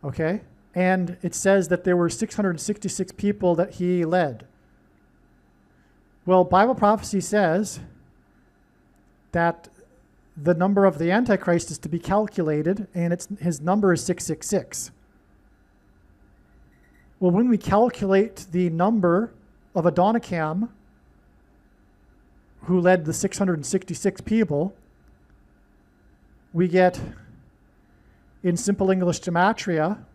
okay? And it says that there were 666 people that he led. Well, Bible prophecy says that the number of the Antichrist is to be calculated, and his number is 666. Well, when we calculate the number of Adonikam, who led the 666 people, we get, in simple English gematria,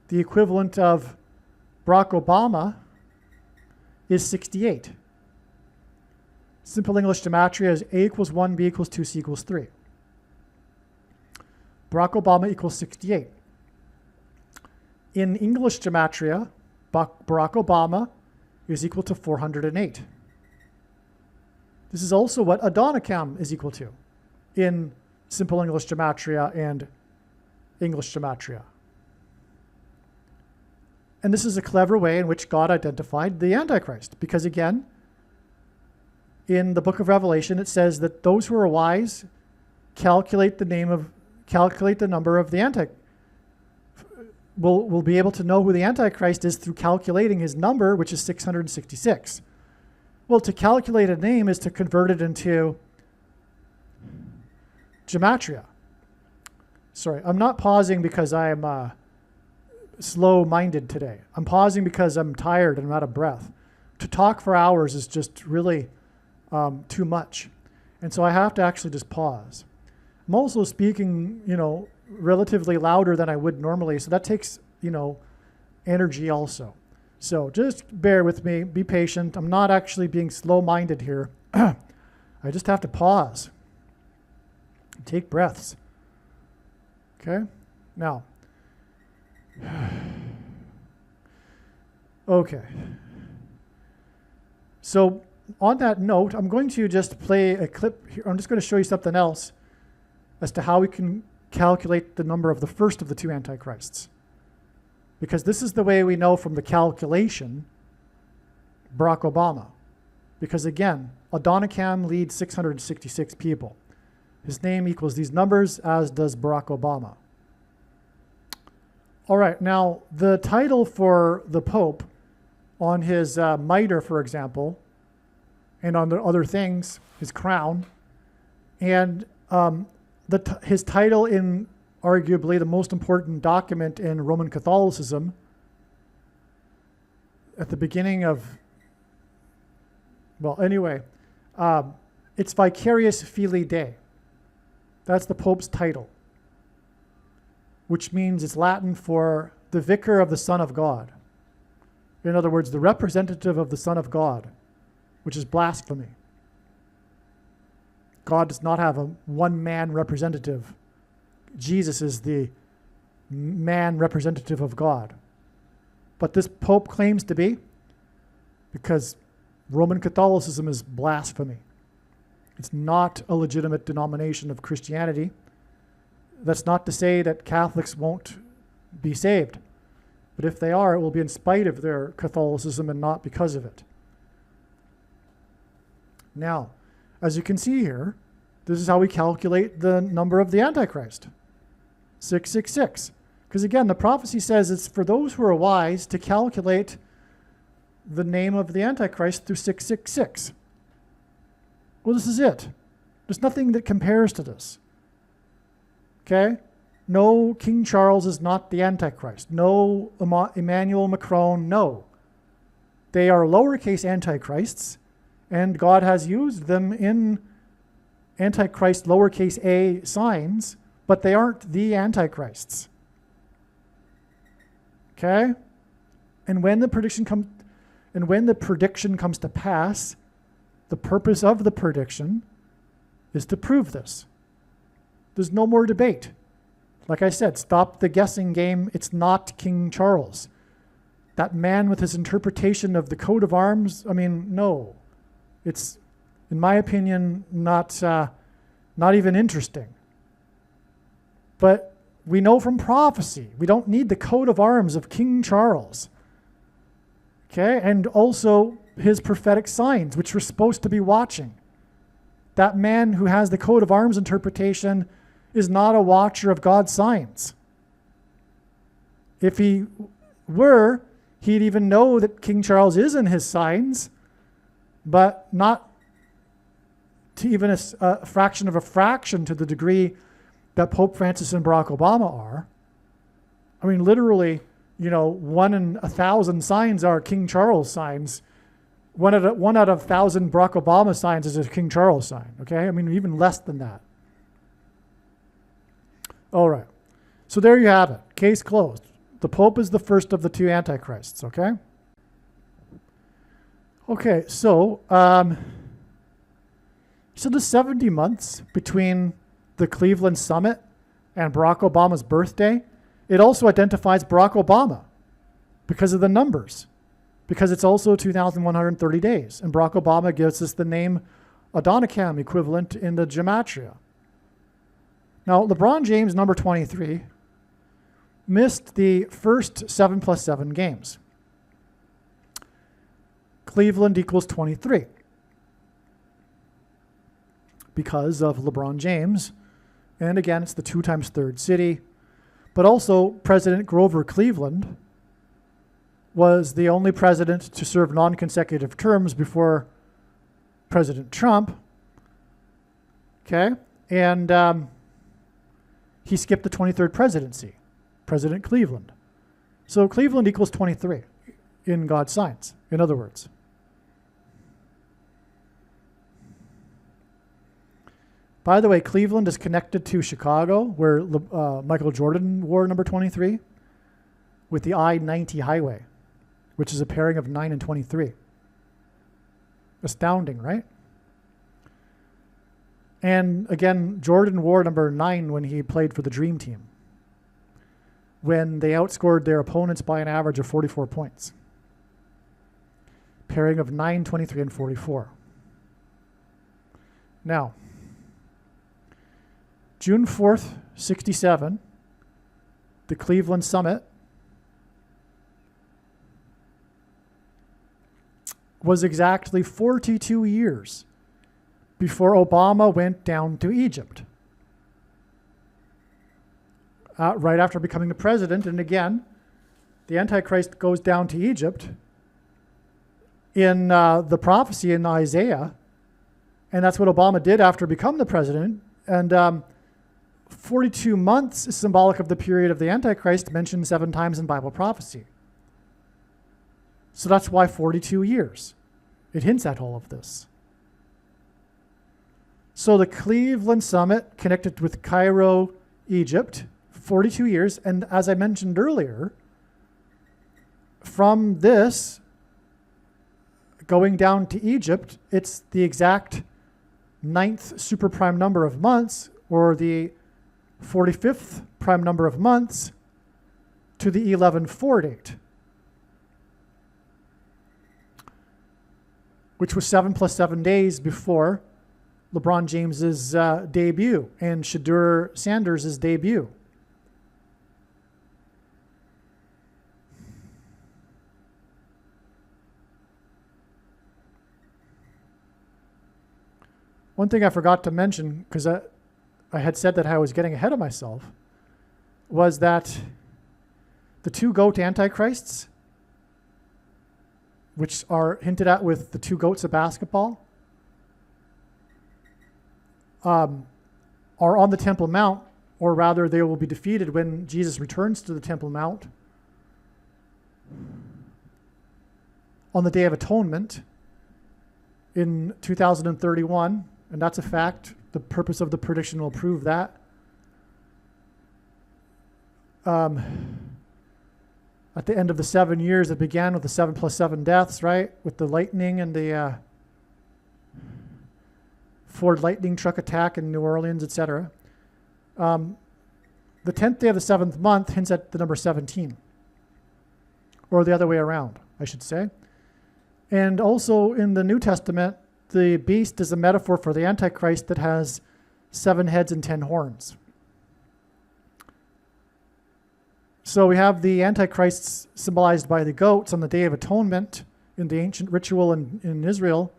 the equivalent of Barack Obama is 68. Simple English gematria is A equals 1, B equals 2, C equals 3. Barack Obama equals 68. In English gematria, Barack Obama is equal to 408. This is also what Adonikam is equal to in simple English gematria and English gematria. And this is a clever way in which God identified the Antichrist, because again, in the book of Revelation, it says that those who are wise calculate the number of the Antichrist. Will be able to know who the Antichrist is through calculating his number, which is 666. Well, to calculate a name is to convert it into gematria. Sorry, I'm not pausing because I am slow-minded today. I'm pausing because I'm tired and I'm out of breath. To talk for hours is just really too much. And so I have to actually just pause. I'm also speaking, relatively louder than I would normally, so that takes, energy also. So just bear with me, be patient. I'm not actually being slow-minded here. I just have to pause. Take breaths. Okay? Now. Okay. So on that note, I'm going to just play a clip here. I'm just going to show you something else as to how we can calculate the number of the first of the two antichrists. Because this is the way we know from the calculation Barack Obama. Because again, Adonijam leads 666 people. His name equals these numbers, as does Barack Obama. All right, now the title for the Pope on his mitre, for example, and on the other things, his crown, and his title in arguably the most important document in Roman Catholicism at the beginning of, well, anyway, it's Vicarius Filii Dei. That's the Pope's title, which means it's Latin for the vicar of the Son of God. In other words, the representative of the Son of God, which is blasphemy. God does not have a one-man representative. Jesus is the man representative of God. But this Pope claims to be, because Roman Catholicism is blasphemy. It's not a legitimate denomination of Christianity. That's not to say that Catholics won't be saved. But if they are, it will be in spite of their Catholicism and not because of it. Now, as you can see here, this is how we calculate the number of the Antichrist. 666. Because again, the prophecy says it's for those who are wise to calculate the name of the Antichrist through 666. Well, this is it. There's nothing that compares to this. Okay? No, King Charles is not the Antichrist. No, Emmanuel Macron, no. They are lowercase antichrists, and God has used them in Antichrist lowercase a signs, but they aren't the antichrists. Okay? And when the prediction comes to pass, the purpose of the prediction is to prove this. There's no more debate. Like I said, stop the guessing game. It's not King Charles. That man with his interpretation of the coat of arms, I mean, no. It's, in my opinion, not even interesting. But we know from prophecy, we don't need the coat of arms of King Charles. Okay, and also his prophetic signs, which we're supposed to be watching. That man who has the coat of arms interpretation is not a watcher of God's signs. If he were, he'd even know that King Charles is in his signs, but not to even a fraction of a fraction to the degree that Pope Francis and Barack Obama are. I mean, literally, 1 in 1,000 signs are King Charles signs. One out of 1,000 Barack Obama signs is a King Charles sign, okay? I mean, even less than that. All right. So there you have it. Case closed. The Pope is the first of the two antichrists, okay? Okay, so the 70 months between the Cleveland Summit and Barack Obama's birthday, it also identifies Barack Obama because of the numbers, because it's also 2,130 days. And Barack Obama gives us the name Adonijam equivalent in the gematria. Now, LeBron James, number 23, missed the first 7+7 games. Cleveland equals 23 because of LeBron James. And again, it's the 2 times third city. But also, President Grover Cleveland was the only president to serve non-consecutive terms before President Trump. Okay? And he skipped the 23rd presidency, President Cleveland. So Cleveland equals 23 in God's signs, in other words. By the way, Cleveland is connected to Chicago, where Michael Jordan wore number 23, with the I-90 highway, which is a pairing of 9 and 23. Astounding, right? And again, Jordan wore number 9 when he played for the Dream Team, when they outscored their opponents by an average of 44 points. Pairing of 9, 23, and 44. Now, June 4th, 67, the Cleveland Summit was exactly 42 years before Obama went down to Egypt. Right after becoming the president, and again, the Antichrist goes down to Egypt in the prophecy in Isaiah, and that's what Obama did after becoming the president. And 42 months is symbolic of the period of the Antichrist mentioned 7 times in Bible prophecy. So that's why 42 years. It hints at all of this. So the Cleveland Summit connected with Cairo, Egypt, 42 years. And as I mentioned earlier, from this going down to Egypt, it's the exact 9th superprime number of months, or the 45th prime number of months, to the 11/4 date, which was 7 plus 7 days before LeBron James's debut and Shedeur Sanders' debut. One thing I forgot to mention, because I had said that I was getting ahead of myself, was that the 2 goat antichrists, which are hinted at with the 2 goats of basketball, are on the Temple Mount, or rather they will be defeated when Jesus returns to the Temple Mount on the Day of Atonement in 2031, and that's a fact. The purpose of the prediction will prove that. At the end of the 7 years, it began with the 7 plus 7 deaths, right? With the lightning and the Ford lightning truck attack in New Orleans, etc. The 10th day of the 7th month hints at the number 17, or the other way around, I should say. And also in the New Testament, the beast is a metaphor for the Antichrist that has 7 heads and 10 horns. So we have the Antichrists symbolized by the goats on the Day of Atonement in the ancient ritual in Israel.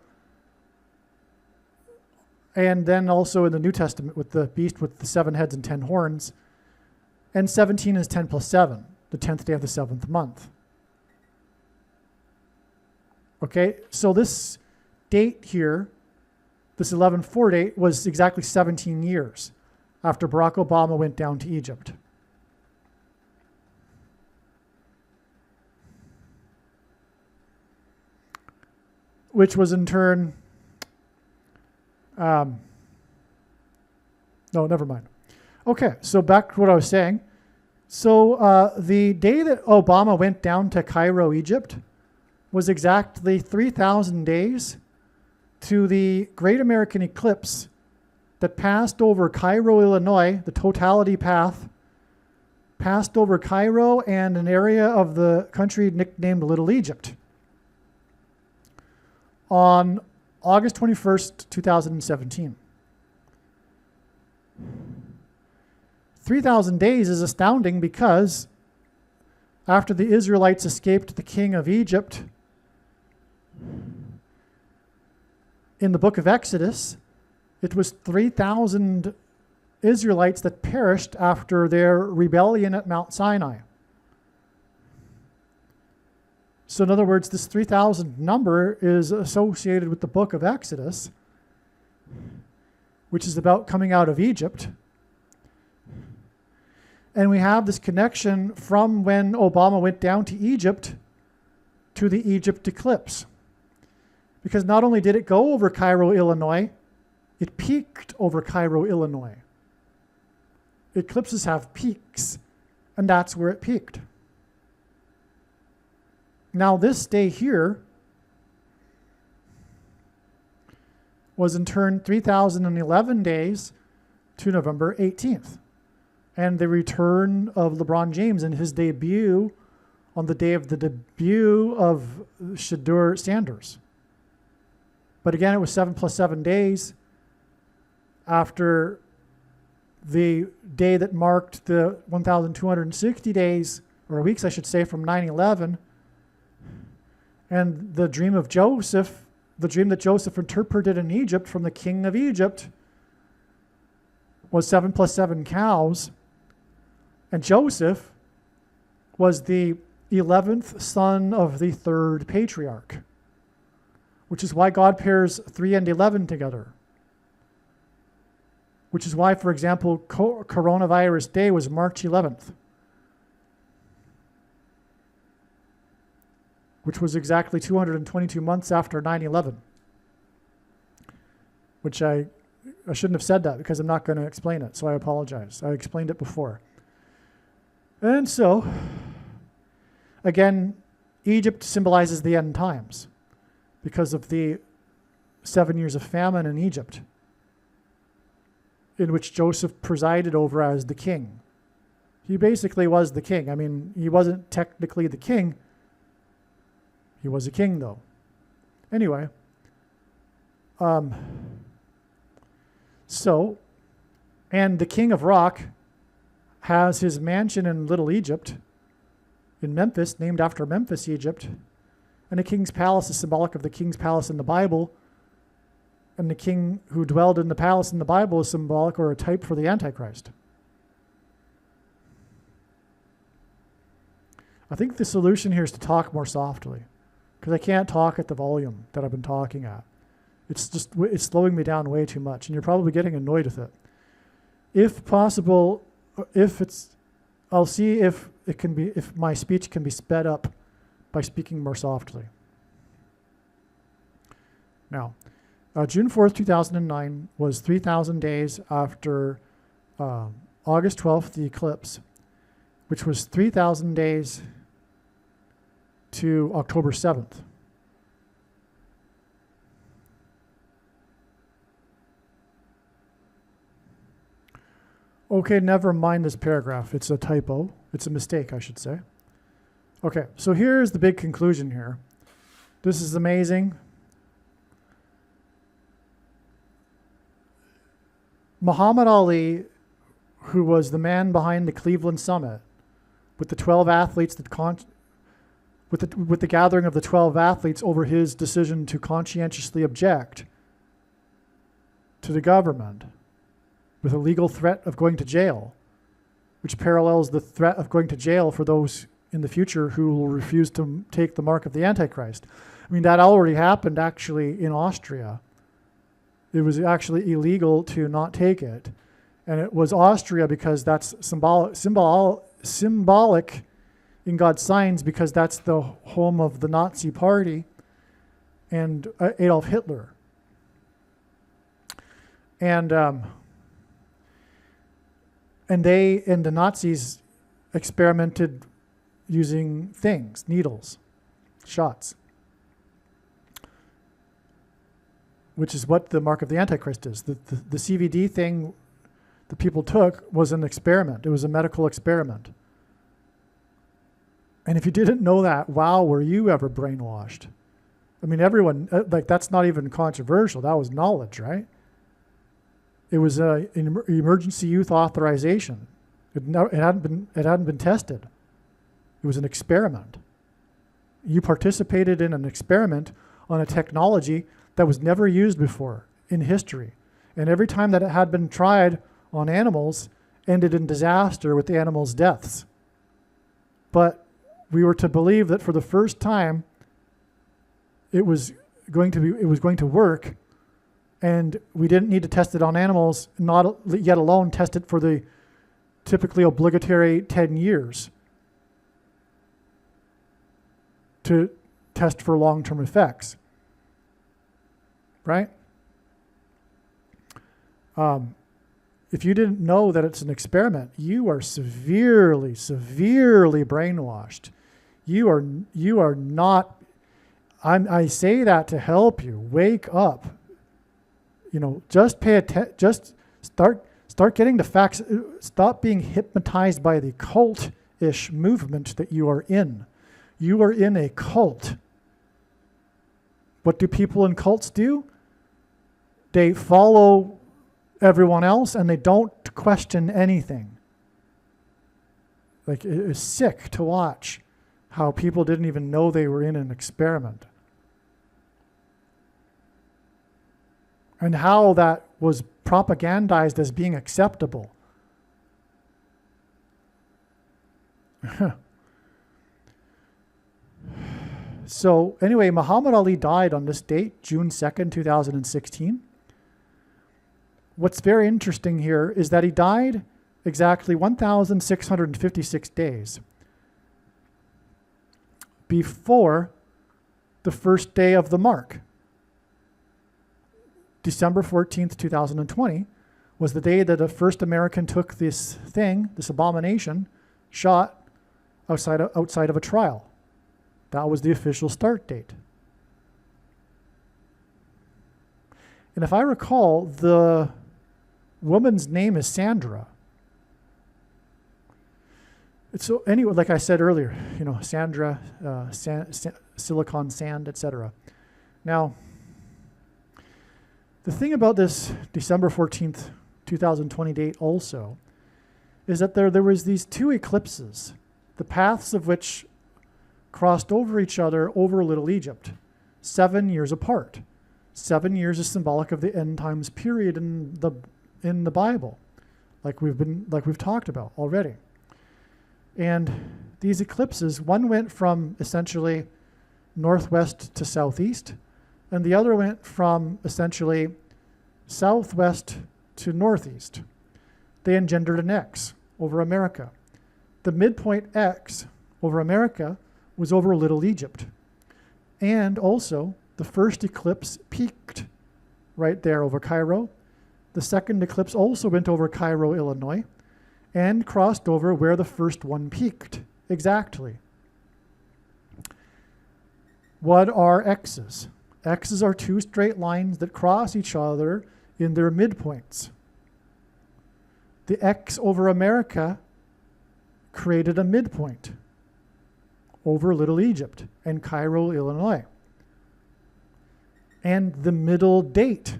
And then also in the New Testament with the beast with the 7 heads and 10 horns. And 17 is 10 plus 7, the 10th day of the 7th month. Okay, so this date here, this 11/4 date, was exactly 17 years after Barack Obama went down to Egypt. Which was in turn, no, never mind. Okay, so back to what I was saying. So the day that Obama went down to Cairo, Egypt, was exactly 3,000 days to the Great American Eclipse that passed over Cairo, Illinois, the totality path, passed over Cairo and an area of the country nicknamed Little Egypt on August 21st, 2017. 3,000 days is astounding because after the Israelites escaped the king of Egypt in the book of Exodus, it was 3,000 Israelites that perished after their rebellion at Mount Sinai. So in other words, this 3,000 number is associated with the book of Exodus, which is about coming out of Egypt. And we have this connection from when Obama went down to Egypt to the Egypt eclipse. Because not only did it go over Cairo, Illinois, it peaked over Cairo, Illinois. Eclipses have peaks, and that's where it peaked. Now this day here was in turn 3,011 days to November 18th. And the return of LeBron James and his debut on the day of the debut of Shedeur Sanders. But again, it was 7 plus 7 days after the day that marked the 1,260 days, or weeks, I should say, from 9/11, and the dream of Joseph, the dream that Joseph interpreted in Egypt from the king of Egypt, was 7 plus 7 cows. And Joseph was the 11th son of the third patriarch, which is why God pairs 3 and 11 together. Which is why, for example, Coronavirus Day was March 11th, which was exactly 222 months after 9/11, which I shouldn't have said that because I'm not going to explain it, so I apologize. I explained it before. And so, again, Egypt symbolizes the end times because of the 7 years of famine in Egypt, in which Joseph presided over as the king. He basically was the king. I mean, he wasn't technically the king. He was a king, though. Anyway, and the king of Rock has his mansion in Little Egypt, in Memphis, named after Memphis, Egypt. And the king's palace is symbolic of the king's palace in the Bible. And the king who dwelled in the palace in the Bible is symbolic or a type for the Antichrist. I think the solution here is to talk more softly, because I can't talk at the volume that I've been talking at. It's slowing me down way too much, and you're probably getting annoyed with it. If possible, I'll see if my speech can be sped up by speaking more softly. Now, June 4th, 2009 was 3,000 days after August 12th, the eclipse, which was 3,000 days to October 7th. Okay, never mind this paragraph. It's a typo. It's a mistake, I should say. Okay, so here's the big conclusion here. This is amazing. Muhammad Ali, who was the man behind the Cleveland Summit, with the 12 athletes with the gathering of the 12 athletes over his decision to conscientiously object to the government with a legal threat of going to jail, which parallels the threat of going to jail for those in the future who will refuse to take the mark of the Antichrist. I mean, that already happened actually in Austria. It was actually illegal to not take it. And it was Austria because that's symbolic in God's signs, because that's the home of the Nazi Party and Adolf Hitler. And the Nazis experimented using things, needles, shots, which is what the mark of the Antichrist is. The CVD thing that people took was an experiment. It was a medical experiment. And if you didn't know that, wow, were you ever brainwashed? I mean, everyone, that's not even controversial. That was knowledge, right? It was an emergency youth authorization. It hadn't been tested. It was an experiment. You participated in an experiment on a technology that was never used before in history. And every time that it had been tried on animals, ended in disaster with the animals' deaths. But we were to believe that for the first time, it was going to work, and we didn't need to test it on animals, not yet alone test it for the typically obligatory 10 years to test for long-term effects, right? If you didn't know that it's an experiment, you are severely, severely brainwashed. You are not. I say that to help you wake up. Just pay attention. Just start getting the facts. Stop being hypnotized by the cult-ish movement that you are in. You are in a cult. What do people in cults do? They follow everyone else, and they don't question anything. Like, it was sick to watch how people didn't even know they were in an experiment. And how that was propagandized as being acceptable. So anyway, Muhammad Ali died on this date, June 2nd, 2016. What's very interesting here is that he died exactly 1,656 days before the first day of the mark. December 14th, 2020 was the day that the first American took this thing, this abomination, shot outside of a trial. That was the official start date. And if I recall, the woman's name is Sandra. So anyway, like I said earlier, Sandra, silicon sand, etc. Now, the thing about this December 14th, 2020 date also is that there was these two eclipses, the paths of which crossed over each other over Little Egypt, 7 years apart. 7 years is symbolic of the end times period in the Bible, like we've talked about already. And these eclipses, one went from essentially northwest to southeast, and the other went from essentially southwest to northeast. They engendered an X over America. The midpoint X over America was over Little Egypt. And also, the first eclipse peaked right there over Cairo. The second eclipse also went over Cairo, Illinois, and crossed over where the first one peaked, exactly. What are X's? X's are two straight lines that cross each other in their midpoints. The X over America created a midpoint over Little Egypt and Cairo, Illinois. And the middle date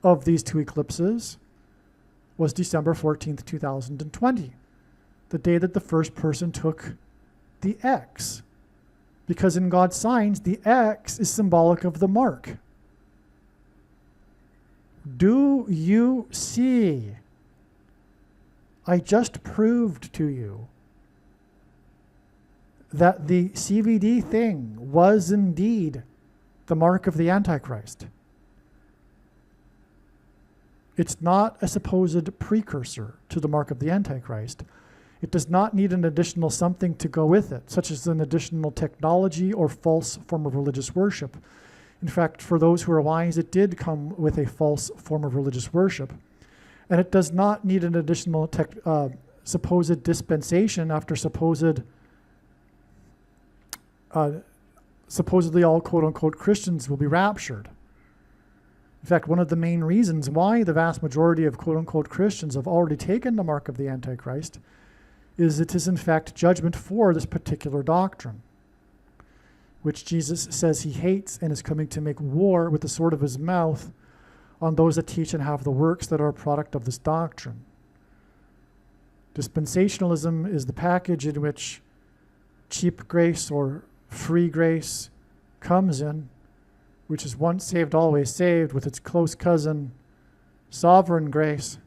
of these two eclipses was December 14th, 2020, the day that the first person took the X. Because in God's signs, the X is symbolic of the mark. Do you see? I just proved to you that the CVD thing was indeed the mark of the Antichrist. It's not a supposed precursor to the mark of the Antichrist. It does not need an additional something to go with it, such as an additional technology or false form of religious worship. In fact, for those who are wise, it did come with a false form of religious worship. And it does not need an additional supposed dispensation after supposedly all quote-unquote Christians will be raptured. In fact, one of the main reasons why the vast majority of quote-unquote Christians have already taken the mark of the Antichrist is it is in fact judgment for this particular doctrine, which Jesus says he hates and is coming to make war with the sword of his mouth on those that teach and have the works that are a product of this doctrine. Dispensationalism is the package in which cheap grace or free grace comes in, which is once saved, always saved, with its close cousin, sovereign grace,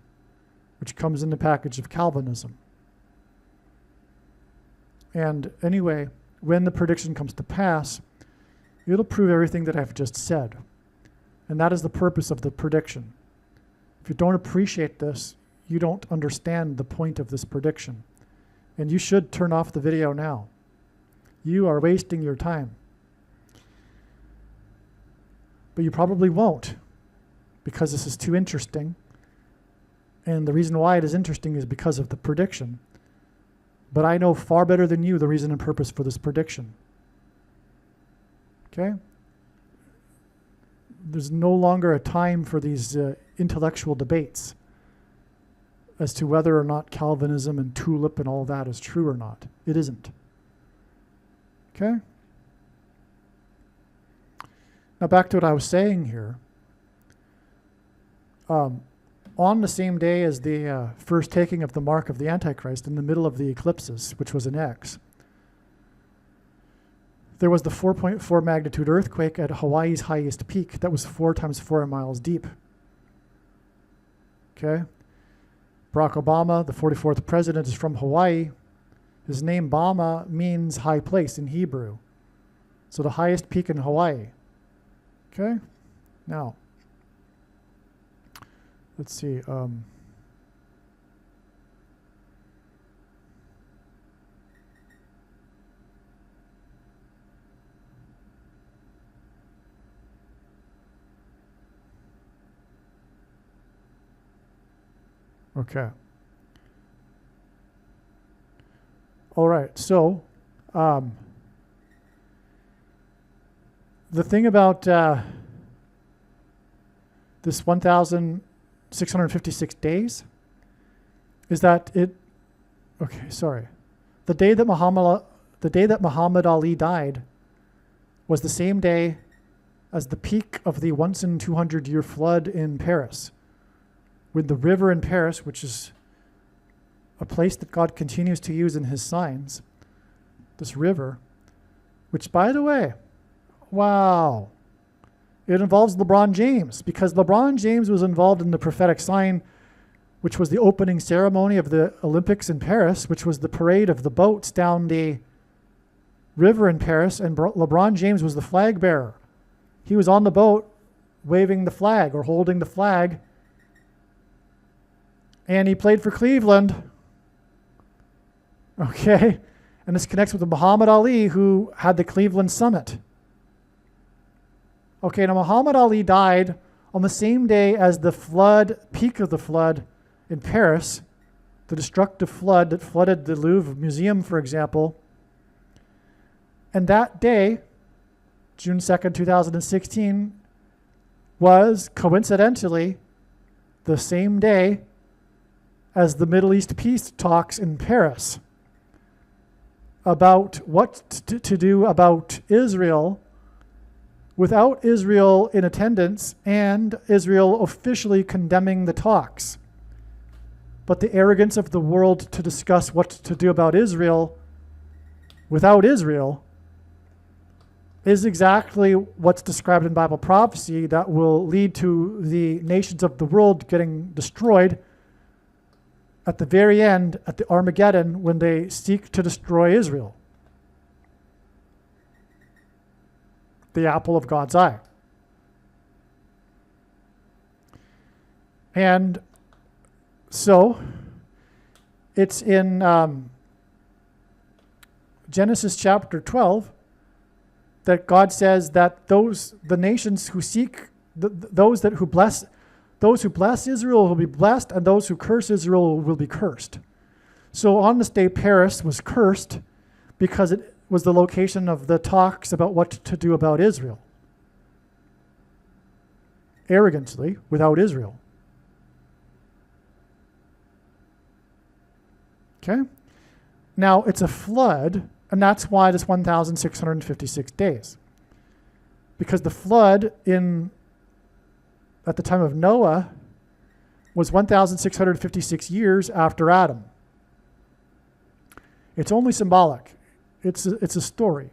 which comes in the package of Calvinism. And anyway, when the prediction comes to pass, it'll prove everything that I've just said. And that is the purpose of the prediction. If you don't appreciate this, you don't understand the point of this prediction. And you should turn off the video now. You are wasting your time. But you probably won't, because this is too interesting. And the reason why it is interesting is because of the prediction. But I know far better than you the reason and purpose for this prediction. Okay? There's no longer a time for these intellectual debates as to whether or not Calvinism and tulip and all that is true or not. It isn't. Okay? Now back to what I was saying here. on the same day as the first taking of the mark of the Antichrist, in the middle of the eclipses, which was an X, there was the 4.4 magnitude earthquake at Hawaii's highest peak that was 4 times 4 miles deep. Okay? Barack Obama, the 44th president, is from Hawaii. His name Bama means high place in Hebrew. So the highest peak in Hawaii. Okay? Now, let's see. Okay. All right. So, the thing about this 1,656 days is that it. Okay, sorry. The day that Muhammad Ali died was the same day as the peak of the once in 200-year flood in Paris, with the river in Paris, which is a place that God continues to use in his signs, this river, which, by the way, wow, it involves LeBron James, because LeBron James was involved in the prophetic sign, which was the opening ceremony of the Olympics in Paris, which was the parade of the boats down the river in Paris, and LeBron James was the flag bearer. He was on the boat waving the flag or holding the flag, and he played for Cleveland. Okay? And this connects with Muhammad Ali, who had the Cleveland Summit. Okay, now Muhammad Ali died on the same day as the flood, peak of the flood in Paris, the destructive flood that flooded the Louvre Museum, for example. And that day, June 2nd, 2016, was coincidentally the same day as the Middle East peace talks in Paris about what to do about Israel without Israel in attendance and Israel officially condemning the talks. But the arrogance of the world to discuss what to do about Israel without Israel is exactly what's described in Bible prophecy that will lead to the nations of the world getting destroyed at the very end, at the Armageddon, when they seek to destroy Israel. The apple of God's eye. And so, it's in Genesis chapter 12 that God says that the nations who seek, those who bless Israel will be blessed, and those who curse Israel will be cursed. So on this day, Paris was cursed because it was the location of the talks about what to do about Israel. Arrogantly, without Israel. Okay? Now, it's a flood, and that's why this 1,656 days. Because the flood at the time of Noah was 1,656 years after Adam. It's only symbolic. It's a story.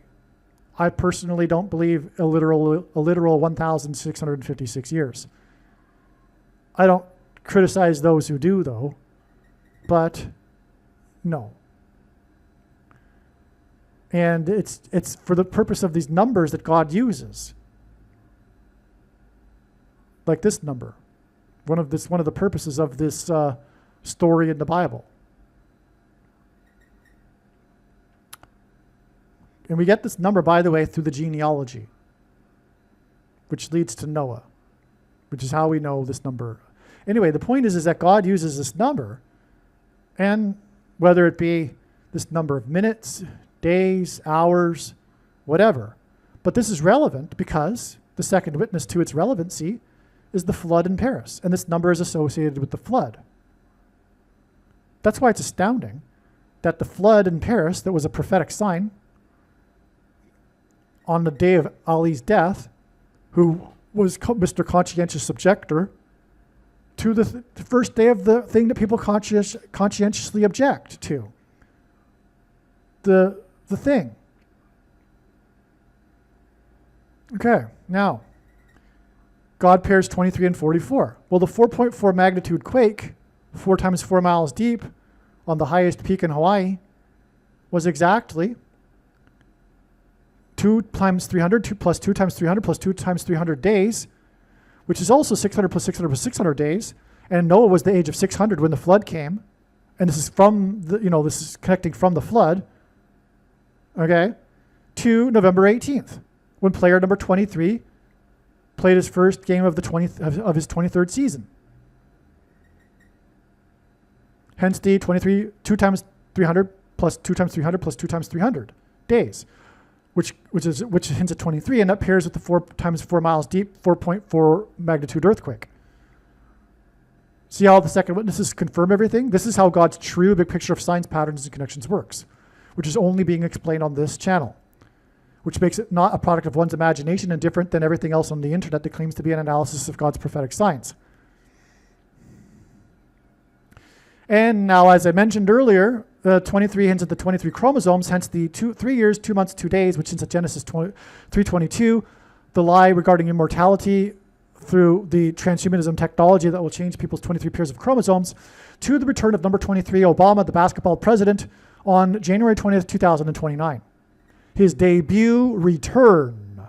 I personally don't believe a literal 1,656 years. I don't criticize those who do, though, but no. And it's for the purpose of these numbers that God uses. Like this number. One of the purposes of this story in the Bible. And we get this number, by the way, through the genealogy, which leads to Noah, which is how we know this number. Anyway, the point is that God uses this number, and whether it be this number of minutes, days, hours, whatever. But this is relevant because the second witness to its relevancy is the flood in Paris, and this number is associated with the flood. That's why it's astounding that the flood in Paris, that was a prophetic sign, on the day of Ali's death, who was Mr. Conscientious Objector to the first day of the thing that people conscientiously object to. The thing. Okay, now, God pairs 23 and 44. Well, the 4.4 magnitude quake, 4 times 4 miles deep, on the highest peak in Hawaii, was exactly 2 times 300, 2 plus 2 times 300 plus 2 times 300 days, which is also 600 plus 600 plus 600 days. And Noah was the age of 600 when the flood came. And this is from this is connecting from the flood, okay, to November 18th, when player number 23 played his first game of his 23rd season. Hence the 23, 2 times 300 plus 2 times 300 plus 2 times 300 days, which hints at 23, and that pairs with the 4 times 4 miles deep, 4.4 magnitude earthquake. See how the second witnesses confirm everything? This is how God's true big picture of signs, patterns, and connections works, which is only being explained on this channel, which makes it not a product of one's imagination and different than everything else on the internet that claims to be an analysis of God's prophetic signs. And now, as I mentioned earlier, 23 hints at the 23 chromosomes, hence the 3 years, 2 months, 2 days, which hints at Genesis 3:22, the lie regarding immortality through the transhumanism technology that will change people's 23 pairs of chromosomes, to the return of number 23, Obama, the basketball president, on January 20th, 2029. His debut return,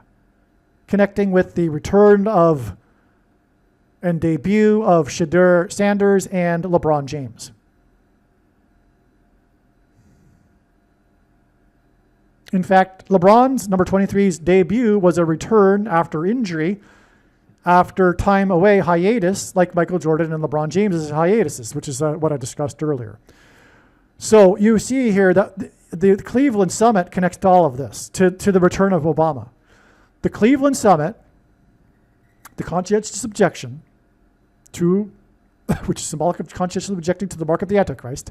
connecting with the return of and debut of Shedeur Sanders and LeBron James. In fact, LeBron's number 23's debut was a return after injury, after time away hiatus, like Michael Jordan and LeBron James's hiatuses, which is what I discussed earlier. So you see here that the Cleveland Summit connects to all of this, to the return of Obama. The Cleveland Summit, the conscientious objection to, which is symbolic of conscientiously objecting to the mark of the Antichrist,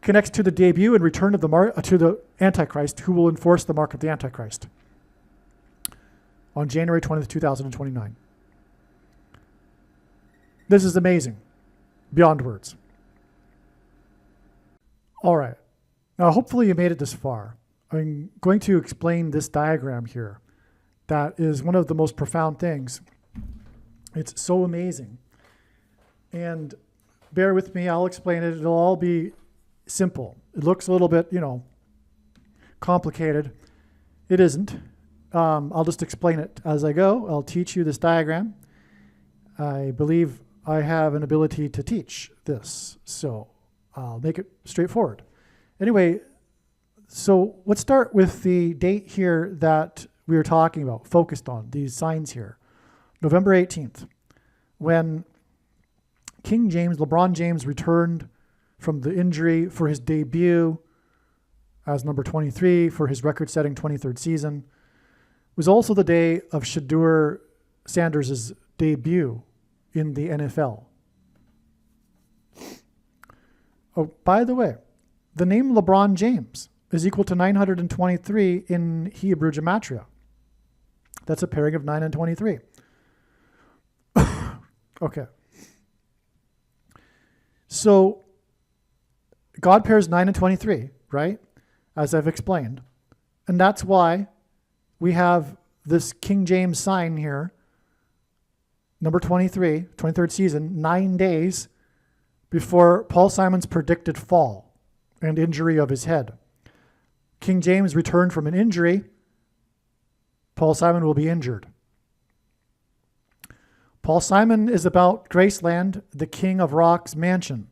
connects to the debut and return of to the Antichrist, who will enforce the mark of the Antichrist on January 20th, 2029. This is amazing, beyond words. All right. Now, hopefully you made it this far. I'm going to explain this diagram here. That is one of the most profound things. It's so amazing. And bear with me, I'll explain it. It'll all be simple. It looks a little bit, complicated. It isn't. I'll just explain it as I go. I'll teach you this diagram. I believe I have an ability to teach this, so I'll make it straightforward. Anyway, so let's start with the date here that we were talking about, focused on, these signs here. November 18th, when King James, LeBron James, returned from the injury for his debut as number 23 for his record-setting 23rd season, was also the day of Shedeur Sanders' debut in the NFL. Oh, by the way, the name LeBron James is equal to 923 in Hebrew gematria. That's a pairing of 9 and 23. Okay. So God pairs 9 and 23, right? As I've explained. And that's why we have this King James sign here, number 23, 23rd season, 9 days before Paul Simon's predicted fall and injury of his head. King James returned from an injury. Paul Simon will be injured. Paul Simon is about Graceland, the King of Rock's mansion,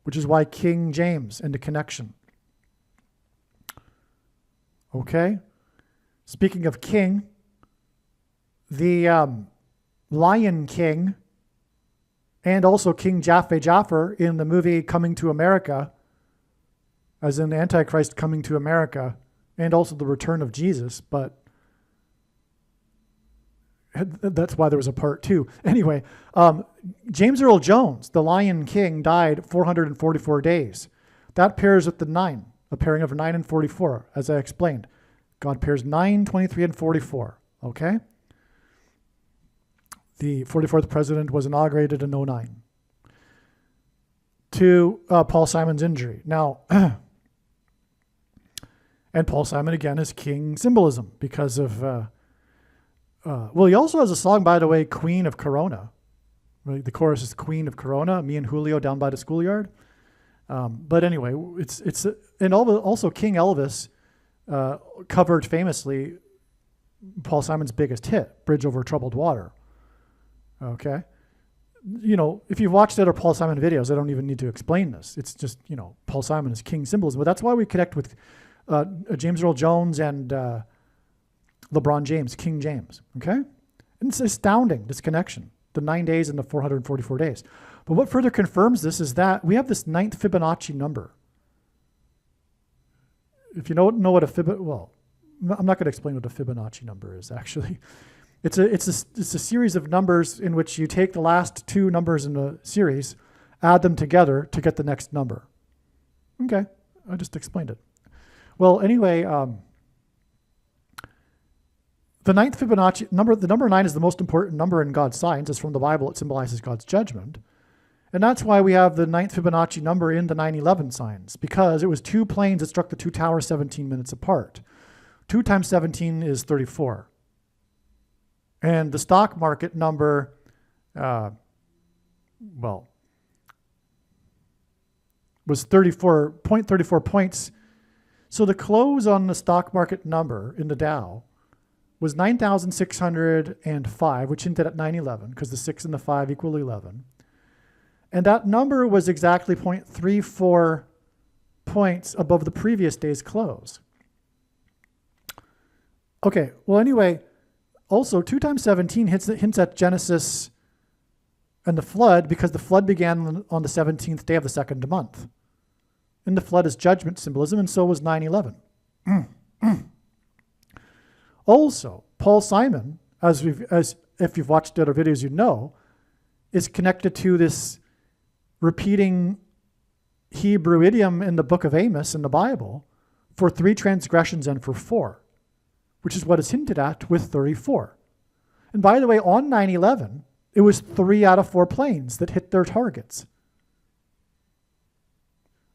which is why King James and the connection. Okay? Speaking of king, the Lion King and also King Jafar in the movie Coming to America, as in Antichrist coming to America, and also the return of Jesus, but that's why there was a part 2. Anyway, James Earl Jones, the Lion King, died 444 days. That pairs with the 9, a pairing of 9 and 44, as I explained. God pairs 9, 23, and 44, okay? The 44th president was inaugurated in '09 to Paul Simon's injury. Now, and Paul Simon, again, is king symbolism because of, he also has a song, by the way, Queen of Corona. Right? The chorus is Queen of Corona, me and Julio down by the schoolyard. But anyway, and also King Elvis covered famously Paul Simon's biggest hit, Bridge Over Troubled Water. Okay? If you've watched other Paul Simon videos, I don't even need to explain this. It's just, Paul Simon is king symbolism. But that's why we connect with James Earl Jones and LeBron James, King James. Okay? And it's astounding, this connection, the 9 days and the 444 days. But what further confirms this is that we have this 9th Fibonacci number. If you don't know what a I'm not going to explain what a Fibonacci number is, actually. It's a series of numbers in which you take the last two numbers in the series, add them together to get the next number. Okay, I just explained it. Well, anyway, the 9th Fibonacci number, the number 9 is the most important number in God's signs. It's from the Bible. It symbolizes God's judgment. And that's why we have the 9th Fibonacci number in the 9/11 signs, because it was two planes that struck the two towers 17 minutes apart. 2 times 17 is 34. And the stock market number, was 0.34 points. So the close on the stock market number in the Dow was 9,605, which hinted at 9/11, because the 6 and the 5 equal 11. And that number was exactly 0.34 points above the previous day's close. Okay, well, anyway, also 2 times 17 hints at Genesis and the flood, because the flood began on the 17th day of the second month. And the flood is judgment symbolism, and so was 9/11. Also, Paul Simon, as if you've watched other videos, you know, is connected to this repeating Hebrew idiom in the book of Amos in the Bible for 3 transgressions and for 4, which is what is hinted at with 34. And by the way, on 9/11, it was 3 out of 4 planes that hit their targets.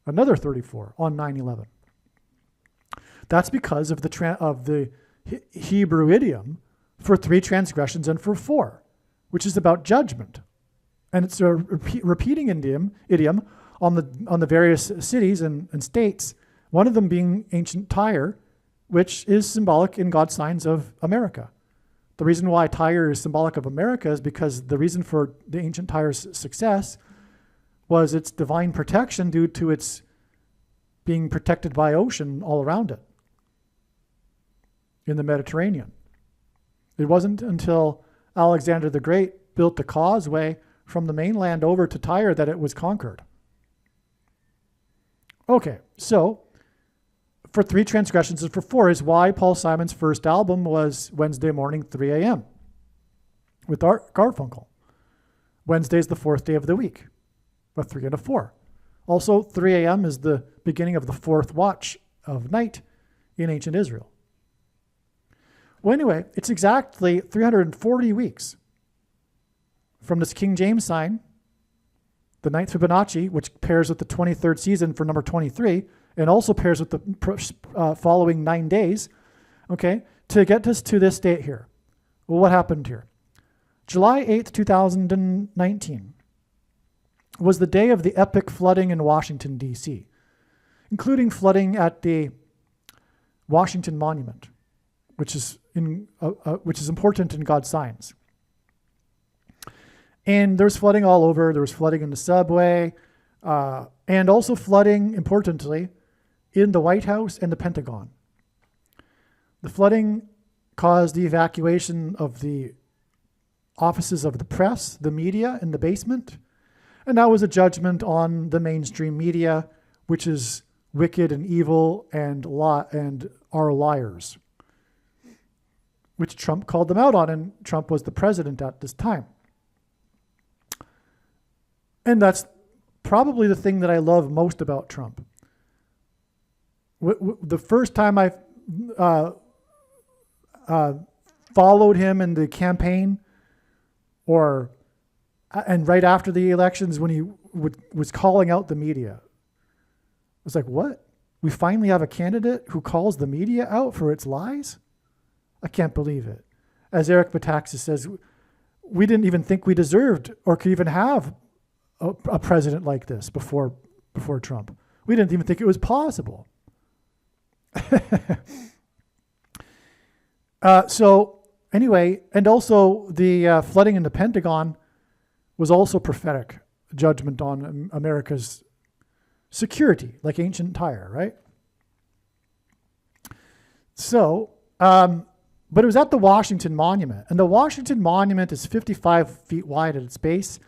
Another 34 on 9/11. That's because of the Hebrew idiom for 3 transgressions and for 4, which is about judgment. And it's a repeating idiom on the various cities and states, one of them being ancient Tyre, which is symbolic in God's signs of America. The reason why Tyre is symbolic of America is because the reason for the ancient Tyre's success was its divine protection due to its being protected by ocean all around it in the Mediterranean. It wasn't until Alexander the Great built the causeway from the mainland over to Tyre that it was conquered. Okay, so for 3 transgressions and for 4 is why Paul Simon's first album was Wednesday morning, 3 a.m. with Garfunkel. Wednesday is the 4th day of the week, a 3 and a 4. Also, 3 a.m. is the beginning of the 4th watch of night in ancient Israel. Well, anyway, it's exactly 340 weeks from this King James sign, the 9th Fibonacci, which pairs with the 23rd season for number 23, and also pairs with the following 9 days, okay, to get us to this date here. Well, what happened here? July 8th, 2019 was the day of the epic flooding in Washington, D.C., including flooding at the Washington Monument, which is important in God's signs. And there's flooding all over. There was flooding in the subway, and also flooding, importantly, in the White House and the Pentagon. The flooding caused the evacuation of the offices of the press, the media in the basement, and that was a judgment on the mainstream media, which is wicked and evil and are liars, which Trump called them out on, and Trump was the president at this time. And that's probably the thing that I love most about Trump. The first time I followed him in the campaign And right after the elections, when he was calling out the media, I was like, what? We finally have a candidate who calls the media out for its lies? I can't believe it. As Eric Metaxas says, we didn't even think we deserved or could even have a president like this before Trump. We didn't even think it was possible. So anyway, and also the flooding in the Pentagon was also prophetic judgment on America's security, like ancient Tyre, right? So, but it was at the Washington Monument, and the Washington Monument is 55 feet wide at its base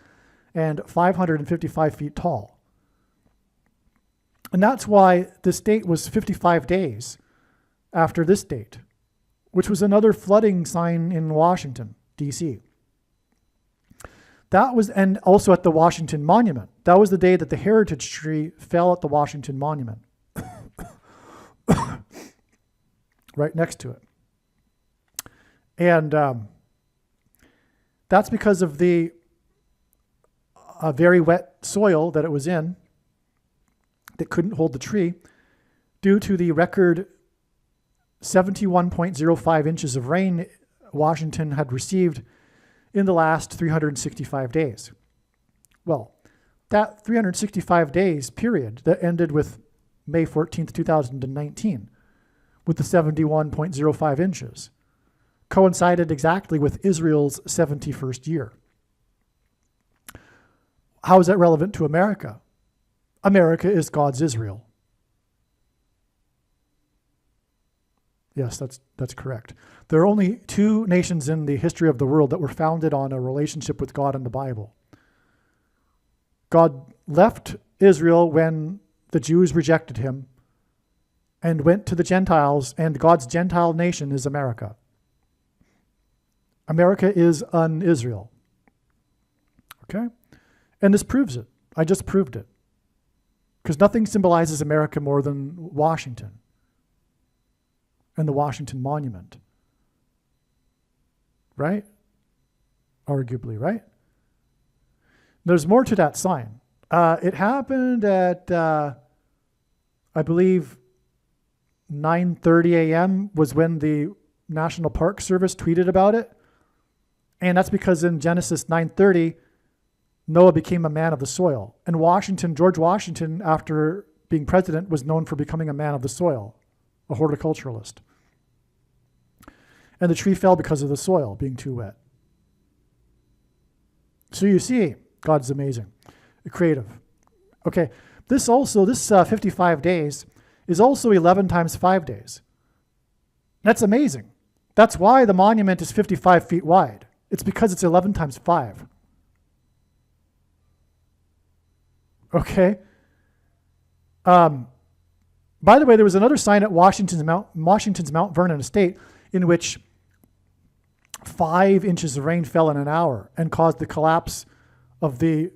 and 555 feet tall. And that's why this date was 55 days after this date, which was another flooding sign in Washington, D.C. That was, and also at the Washington Monument. That was the day that the heritage tree fell at the Washington Monument. Right next to it. And that's because of the very wet soil that it was in that couldn't hold the tree due to the record 71.05 inches of rain Washington had received in the last 365 days. Well, that 365 days period that ended with May 14th, 2019, with the 71.05 inches, coincided exactly with Israel's 71st year. How is that relevant to America? America is God's Israel. Yes, that's correct. There are only two nations in the history of the world that were founded on a relationship with God in the Bible. God left Israel when the Jews rejected him and went to the Gentiles, and God's Gentile nation is America. America is an Israel. Okay? And this proves it. I just proved it. Because nothing symbolizes America more than Washington and the Washington Monument. Right? Arguably, right? There's more to that sign. It happened at, I believe, 9:30 a.m. was when the National Park Service tweeted about it. And that's because in Genesis 9:30, Noah became a man of the soil. And George Washington, after being president, was known for becoming a man of the soil, a horticulturalist. And the tree fell because of the soil being too wet. So you see, God's amazing, creative. Okay, this 55 days is also 11 times 5 days. That's amazing. That's why the monument is 55 feet wide. It's because it's 11 times 5. Okay. By the way, there was another sign at Washington's Mount Vernon estate in which 5 inches of rain fell in an hour and caused the collapse of the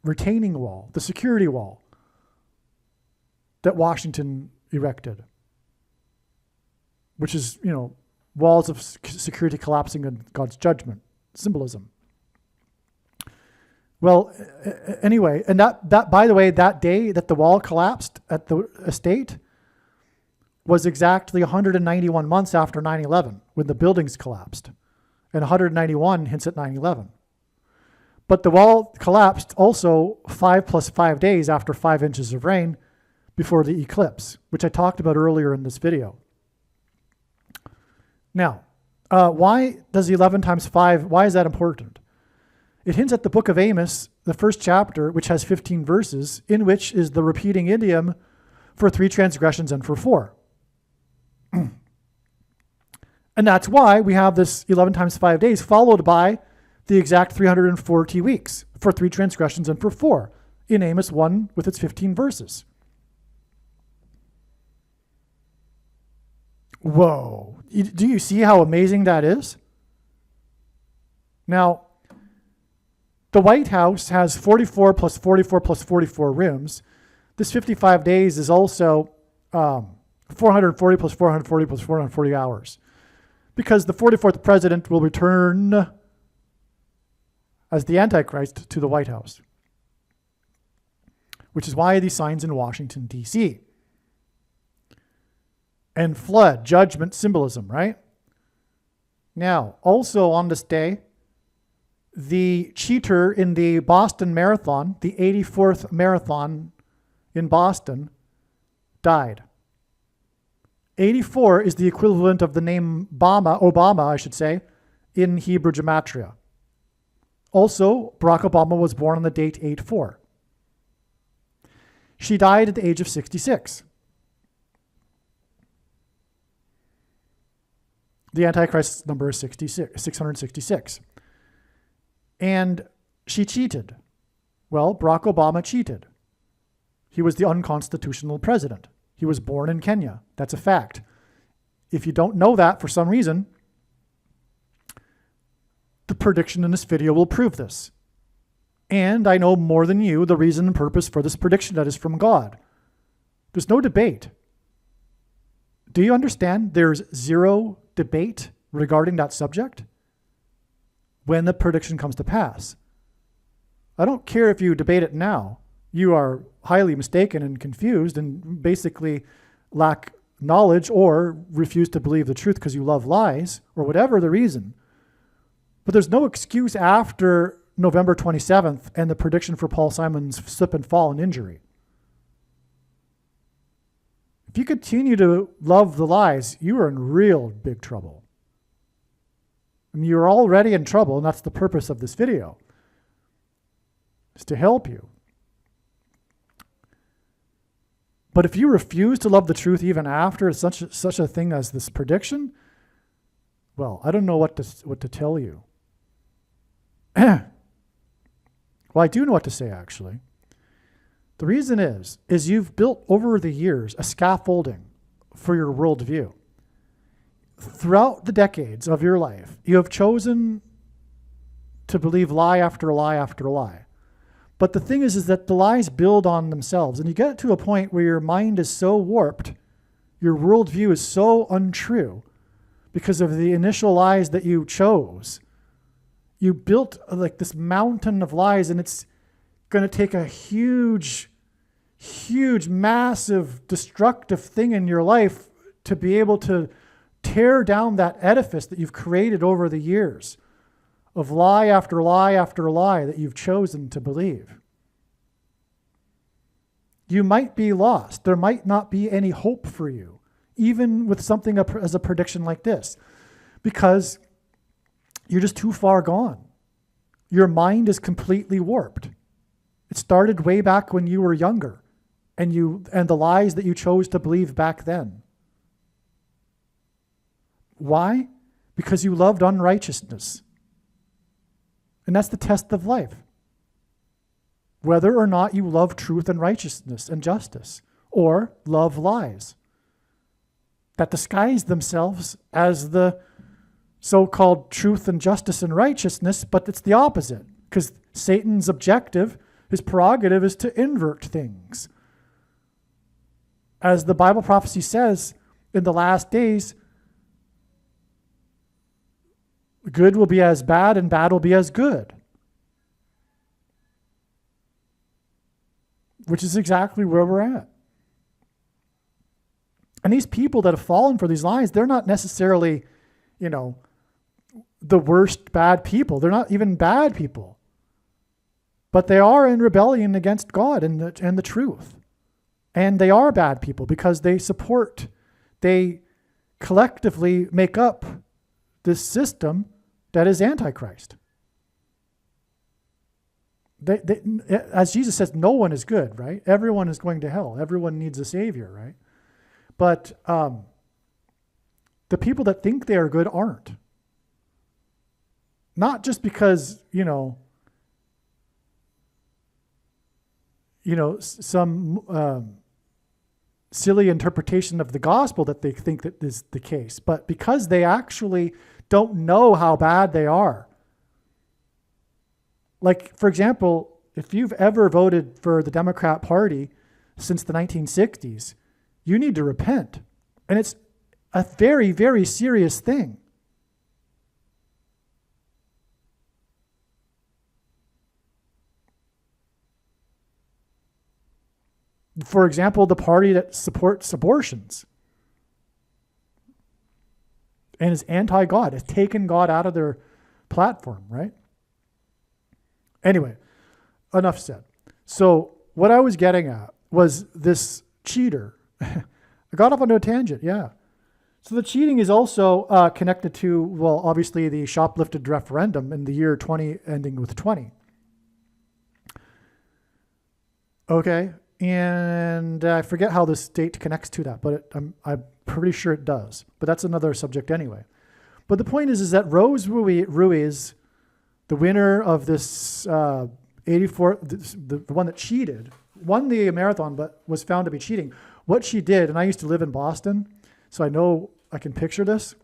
retaining wall, the security wall that Washington erected, which is, walls of security collapsing in God's judgment, symbolism. Well, anyway, and that by the way, that day that the wall collapsed at the estate was exactly 191 months after 9/11, when the buildings collapsed. And 191 hints at 9/11. But the wall collapsed also 5 plus 5 days after 5 inches of rain before the eclipse, which I talked about earlier in this video. Now, why does 11 times 5, why is that important? It hints at the book of Amos, the first chapter, which has 15 verses, in which is the repeating idiom for 3 transgressions and for 4. And that's why we have this 11 times 5 days followed by the exact 340 weeks for 3 transgressions and for 4 in Amos 1 with its 15 verses. Whoa. Do you see how amazing that is? Now, the White House has 44 plus 44 plus 44 rooms. This 55 days is also 440 plus 440 plus 440 hours. Because the 44th president will return as the Antichrist to the White House, which is why these signs in Washington, D.C. And flood, judgment, symbolism, right? Now, also on this day, the cheater in the Boston Marathon, the 84th marathon in Boston, died. 84 is the equivalent of the name Obama, I should say, in Hebrew gematria. Also, Barack Obama was born on the date 8/4. She died at the age of 66. The Antichrist's number is 666. And she cheated. Well, Barack Obama cheated. He was the unconstitutional president. He was born in Kenya. That's a fact. If you don't know that for some reason, the prediction in this video will prove this. And I know more than you the reason and purpose for this prediction that is from God. There's no debate. Do you understand there's zero debate regarding that subject when the prediction comes to pass? I don't care if you debate it now. You are highly mistaken and confused and basically lack knowledge or refuse to believe the truth because you love lies or whatever the reason. But there's no excuse after November 27th and the prediction for Paul Simon's slip and fall and injury. If you continue to love the lies, you are in real big trouble. And you're already in trouble, and that's the purpose of this video, is to help you. But if you refuse to love the truth even after such a thing as this prediction, well, I don't know what to tell you. Well, I do know what to say, actually. The reason is you've built over the years a scaffolding for your worldview. Throughout the decades of your life, you have chosen to believe lie after lie after lie. But the thing is that the lies build on themselves, and you get to a point where your mind is so warped, your worldview is so untrue because of the initial lies that you chose. You built like this mountain of lies, and it's going to take a huge, massive, destructive thing in your life to be able to tear down that edifice that you've created over the years of lie after lie after lie that you've chosen to believe. You might be lost. There might not be any hope for you, even with something as a prediction like this, because you're just too far gone. Your mind is completely warped. It started way back when you were younger, and the lies that you chose to believe back then. Why? Because you loved unrighteousness. And that's the test of life. Whether or not you love truth and righteousness and justice, or love lies that disguise themselves as the so-called truth and justice and righteousness, but it's the opposite, because Satan's objective, his prerogative, is to invert things. As the Bible prophecy says, in the last days, good will be as bad and bad will be as good. Which is exactly where we're at. And these people that have fallen for these lies, they're not necessarily, the worst bad people. They're not even bad people. But they are in rebellion against God and the truth. And they are bad people because they collectively make up this system that is Antichrist. As Jesus says, no one is good, right? Everyone is going to hell. Everyone needs a savior, right? But the people that think they are good aren't. Not just because, some silly interpretation of the gospel that they think that is the case, but because they actually don't know how bad they are. Like, for example, if you've ever voted for the Democrat Party since the 1960s, you need to repent. And it's a very, very serious thing. For example, the party that supports abortions and is anti-God, has taken God out of their platform, right? Anyway, enough said. So what I was getting at was this cheater. I got off onto a tangent, yeah. So the cheating is also connected to, well, obviously the shoplifted referendum in the year 20 ending with 20. Okay, and I forget how this date connects to that, but I'm pretty sure it does. But that's another subject anyway. But the point is that Rose Ruiz, the winner of this 84, the one that cheated, won the marathon, but was found to be cheating. What she did, and I used to live in Boston, so I know I can picture this.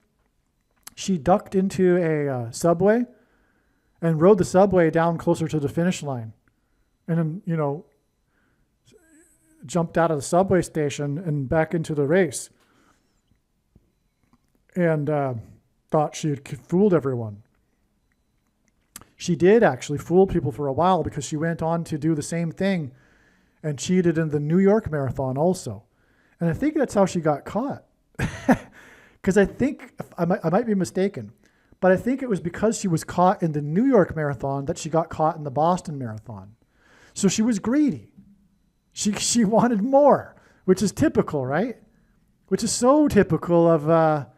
She ducked into a subway and rode the subway down closer to the finish line. And then, jumped out of the subway station and back into the race. And thought she had fooled everyone. She did actually fool people for a while because she went on to do the same thing and cheated in the New York Marathon also. And I think that's how she got caught. Because I think, I might be mistaken, but I think it was because she was caught in the New York Marathon that she got caught in the Boston Marathon. So she was greedy. She wanted more, which is typical, right? Which is so typical of a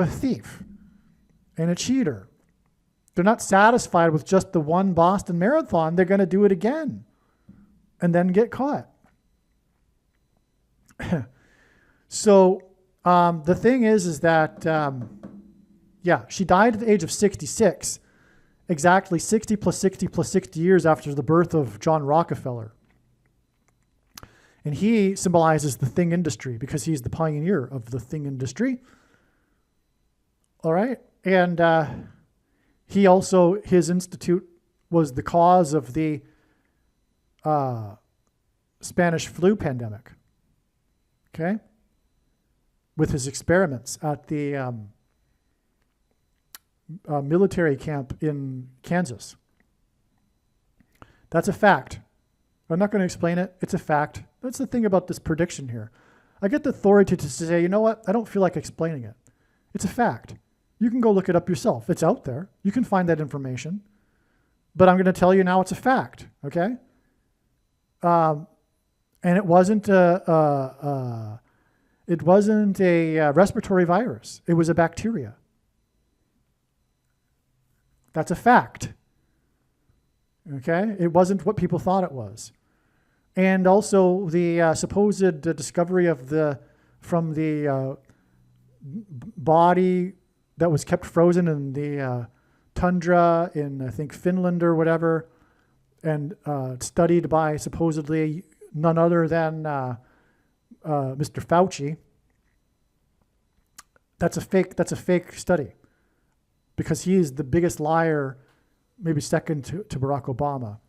thief and a cheater. They're not satisfied with just the one Boston Marathon. They're going to do it again and then get caught. So the thing is that, she died at the age of 66, exactly 60 plus 60 plus 60 years after the birth of John Rockefeller. And he symbolizes the thing industry because he's the pioneer of the thing industry. All right. And he also, his institute was the cause of the Spanish flu pandemic. Okay. With his experiments at the military camp in Kansas. That's a fact. I'm not going to explain it. It's a fact. That's the thing about this prediction here. I get the authority to say, you know what? I don't feel like explaining it. It's a fact. You can go look it up yourself. It's out there. You can find that information. But I'm going to tell you now it's a fact, okay? And it wasn't a respiratory virus. It was a bacteria. That's a fact. Okay? It wasn't what people thought it was. And also the supposed discovery from the body that was kept frozen in the tundra in, I think, Finland or whatever, and studied by supposedly none other than Mr. Fauci. That's a fake study because he is the biggest liar, maybe second to Barack Obama,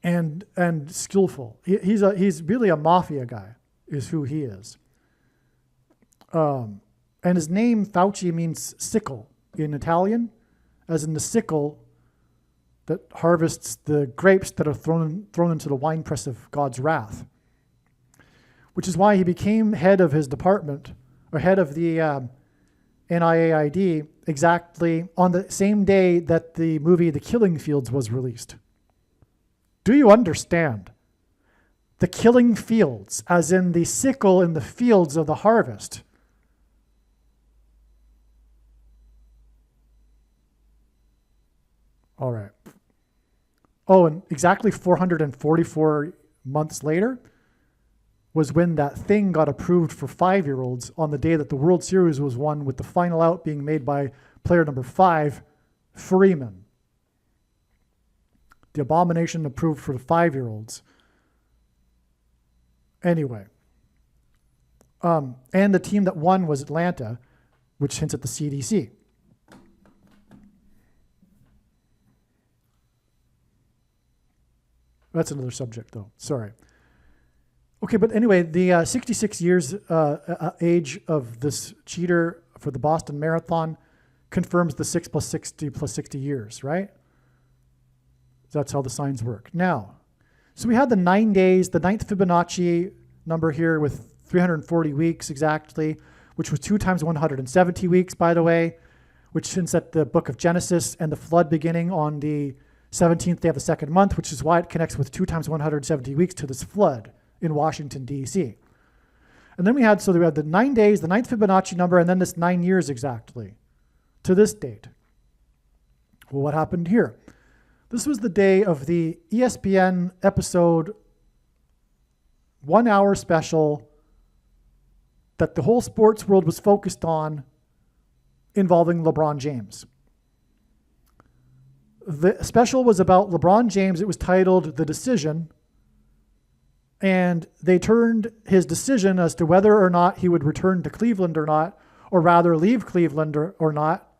and skillful. He's really a mafia guy, is who he is. And his name Fauci means sickle in Italian, as in the sickle that harvests the grapes that are thrown into the winepress of God's wrath. Which is why he became head of his department, or head of the NIAID, exactly on the same day that the movie The Killing Fields was released. Do you understand? The killing fields, as in the sickle in the fields of the harvest. All right. Oh, and exactly 444 months later was when that thing got approved for 5-year-olds on the day that the World Series was won, with the final out being made by player number 5, Freeman. The abomination approved for the 5-year-olds. Anyway. And the team that won was Atlanta, which hints at the CDC. That's another subject, though. Sorry. Okay, but anyway, the 66 years age of this cheater for the Boston Marathon confirms the 6 plus 60 plus 60 years, right? That's how the signs work. Now, so we had the 9 days, the 9th Fibonacci number here with 340 weeks exactly, which was 2 times 170 weeks, by the way, which hints at the book of Genesis and the flood beginning on the 17th day of the second month, which is why it connects with 2 times 170 weeks to this flood in Washington, D.C. And then we had the 9 days, the 9th Fibonacci number, and then this 9 years exactly to this date. Well, what happened here? This was the day of the ESPN episode 1 hour special that the whole sports world was focused on involving LeBron James. The special was about LeBron James. It was titled The Decision. And they turned his decision as to whether or not he would return to Cleveland or not, or rather leave Cleveland or not,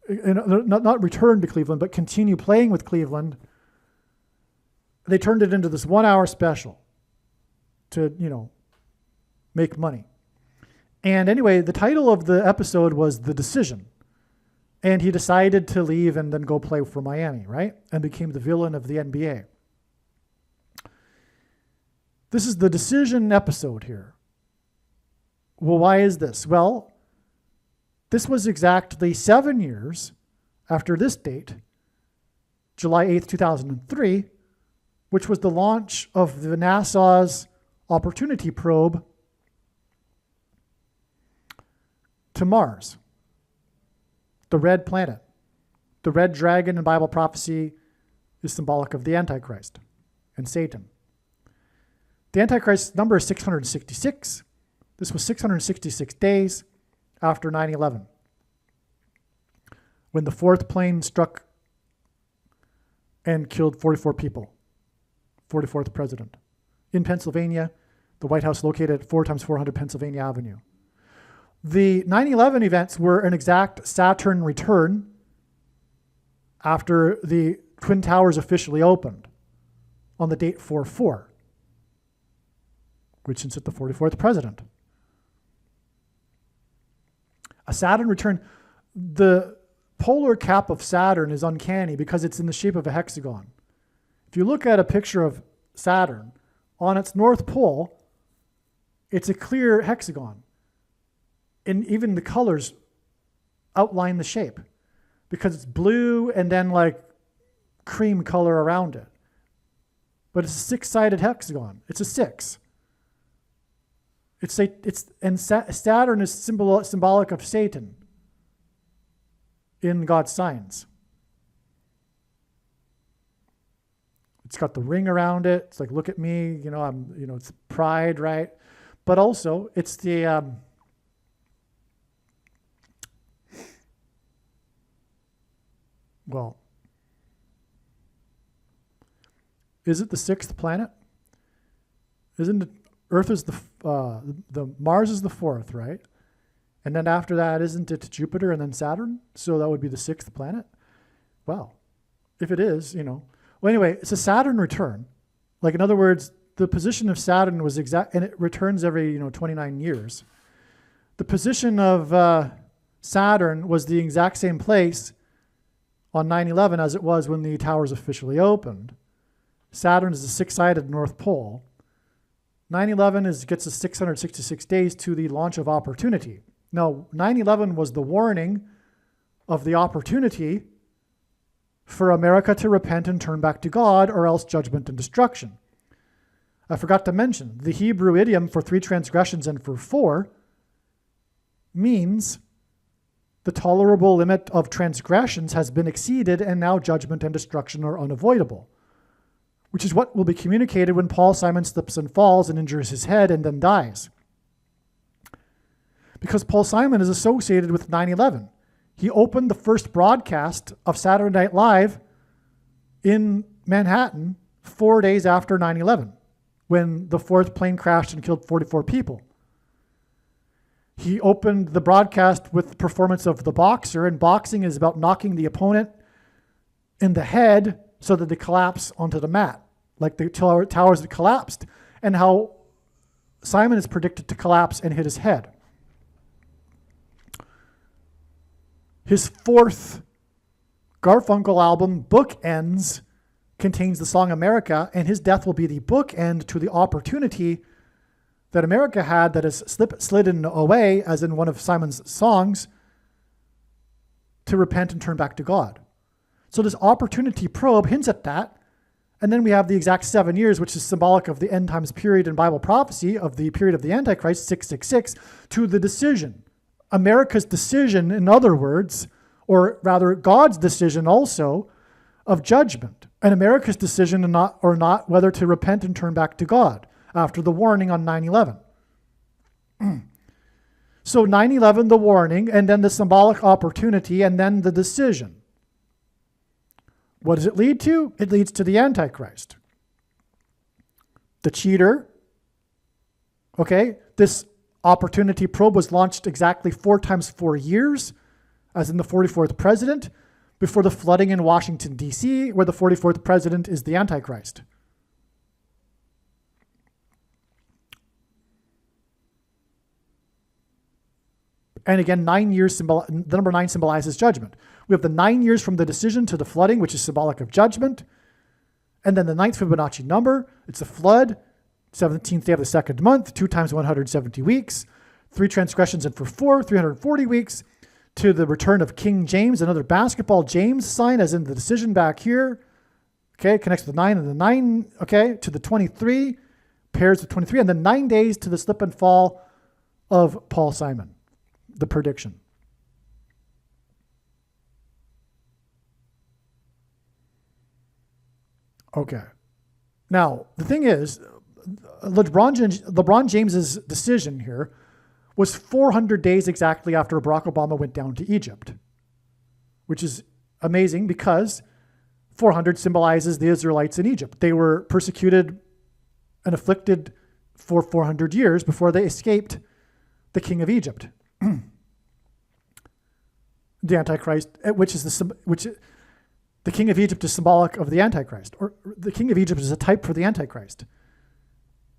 not return to Cleveland, but continue playing with Cleveland. They turned it into this 1 hour special to, make money. And anyway, the title of the episode was The Decision. And he decided to leave and then go play for Miami, right? And became the villain of the NBA. This is the Decision episode here. Well, why is this? Well, this was exactly 7 years after this date, July 8th, 2003, which was the launch of the NASA's Opportunity probe to Mars, the red planet. The red dragon in Bible prophecy is symbolic of the Antichrist and Satan. The Antichrist's number is 666. This was 666 days after 9/11, when the fourth plane struck and killed 44 people, 44th president. In Pennsylvania, the White House located at 4x400 Pennsylvania Avenue. The 9/11 events were an exact Saturn return after the Twin Towers officially opened on the date 4/4, which hints at the 44th president. A Saturn return. The polar cap of Saturn is uncanny because it's in the shape of a hexagon. If you look at a picture of Saturn, on its north pole, it's a clear hexagon. And even the colors outline the shape because it's blue and then like cream color around it. But it's a six-sided hexagon. It's a 6. Saturn is symbolic of Satan in God's signs. It's got the ring around it. It's like, look at me, it's pride, right? But also it's the is it the 6th planet? Isn't it? Earth is the Mars is the 4th, right? And then after that, isn't it Jupiter and then Saturn? So that would be the 6th planet. Well, if it is, Well, anyway, it's a Saturn return. Like, in other words, the position of Saturn was exact, and it returns every 29 years. The position of Saturn was the exact same place on 9/11 as it was when the towers officially opened. Saturn is the 6-sided North Pole. 9/11 gets us 666 days to the launch of Opportunity. Now, 9/11 was the warning of the opportunity for America to repent and turn back to God, or else judgment and destruction. I forgot to mention, the Hebrew idiom for 3 transgressions and for 4 means the tolerable limit of transgressions has been exceeded and now judgment and destruction are unavoidable, which is what will be communicated when Paul Simon slips and falls and injures his head and then dies. Because Paul Simon is associated with 9/11. He opened the first broadcast of Saturday Night Live in Manhattan 4 days after 9/11, when the 4th plane crashed and killed 44 people. He opened the broadcast with the performance of The Boxer, and boxing is about knocking the opponent in the head so that they collapse onto the mat, like the towers that collapsed, and how Simon is predicted to collapse and hit his head. His 4th Garfunkel album, Bookends, contains the song America, and his death will be the bookend to the opportunity that America had that has slidden away, as in one of Simon's songs, to repent and turn back to God. So this opportunity probe hints at that. And then we have the exact 7 years, which is symbolic of the end times period in Bible prophecy of the period of the Antichrist, 666, to the decision. America's decision, in other words, or rather God's decision also, of judgment. And America's decision or not whether to repent and turn back to God after the warning on 9/11. So 9/11, the warning, and then the symbolic opportunity, and then the decision. What does it lead to? It leads to the Antichrist. The cheater. Okay, this opportunity probe was launched exactly 4 times 4 years, as in the 44th president, before the flooding in Washington, D.C., where the 44th president is the Antichrist. And again, 9 years, the number 9 symbolizes judgment. We have the 9 years from the decision to the flooding, which is symbolic of judgment. And then the 9th Fibonacci number, it's the flood, 17th day of the 2nd month, 2 times 170 weeks, 3 transgressions and for 4, 340 weeks, to the return of King James, another basketball James sign, as in the decision back here. Okay, connects to the 9 and the 9, okay, to the 23, pairs with 23, and then 9 days to the slip and fall of Paul Simon, the prediction. Okay. Now, the thing is, LeBron James's decision here was 400 days exactly after Barack Obama went down to Egypt, which is amazing because 400 symbolizes the Israelites in Egypt. They were persecuted and afflicted for 400 years before they escaped the king of Egypt, the Antichrist, the king of Egypt is symbolic of the Antichrist, or the king of Egypt is a type for the Antichrist.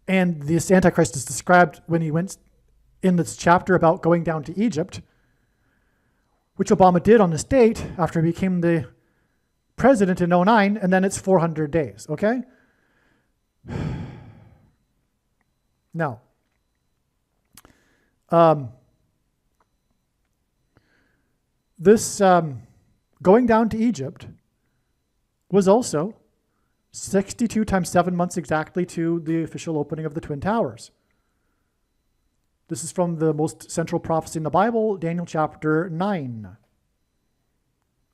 And this Antichrist is described when he went in this chapter about going down to Egypt, which Obama did on this date after he became the president in 2009, and then it's 400 days, okay? Now, this going down to Egypt was also 62 times 7 months exactly to the official opening of the Twin Towers. This is from the most central prophecy in the Bible, Daniel chapter 9,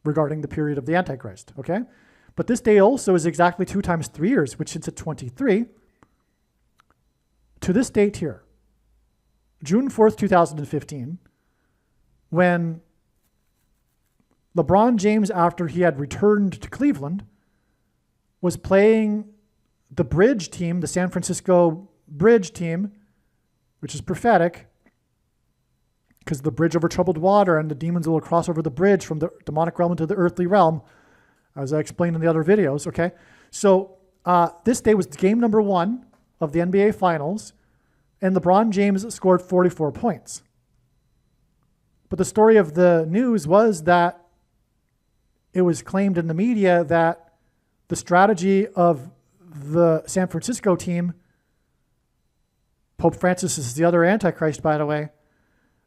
regarding the period of the Antichrist, okay? But this day also is exactly 2 times 3 years, which is at 23, to this date here, June 4th, 2015, when LeBron James, after he had returned to Cleveland, was playing the bridge team, the San Francisco bridge team, which is prophetic, because the bridge over troubled water and the demons will cross over the bridge from the demonic realm into the earthly realm, as I explained in the other videos, okay? So this day was game number 1 of the NBA Finals, and LeBron James scored 44 points. But the story of the news was that it was claimed in the media that the strategy of the San Francisco team, Pope Francis is the other Antichrist, by the way,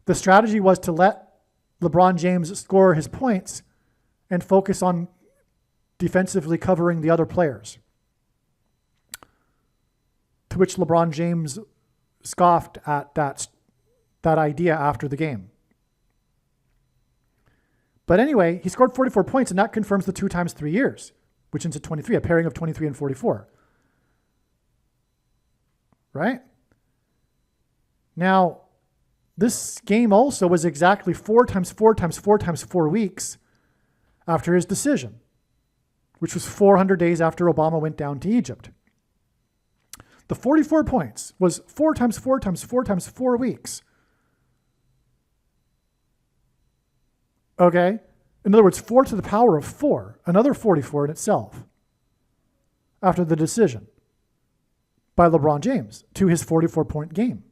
the strategy was to let LeBron James score his points and focus on defensively covering the other players. To which LeBron James scoffed at that idea after the game. But anyway, he scored 44 points, and that confirms the 2 times 3 years, which is at 23, a pairing of 23 and 44. Right? Now, this game also was exactly 4 times 4 times 4 times 4 weeks after his decision, which was 400 days after Obama went down to Egypt. The 44 points was 4 times 4 times 4 times 4 weeks. Okay? In other words, 4 to the power of 4, another 44 in itself, after the decision by LeBron James to his 44-point game.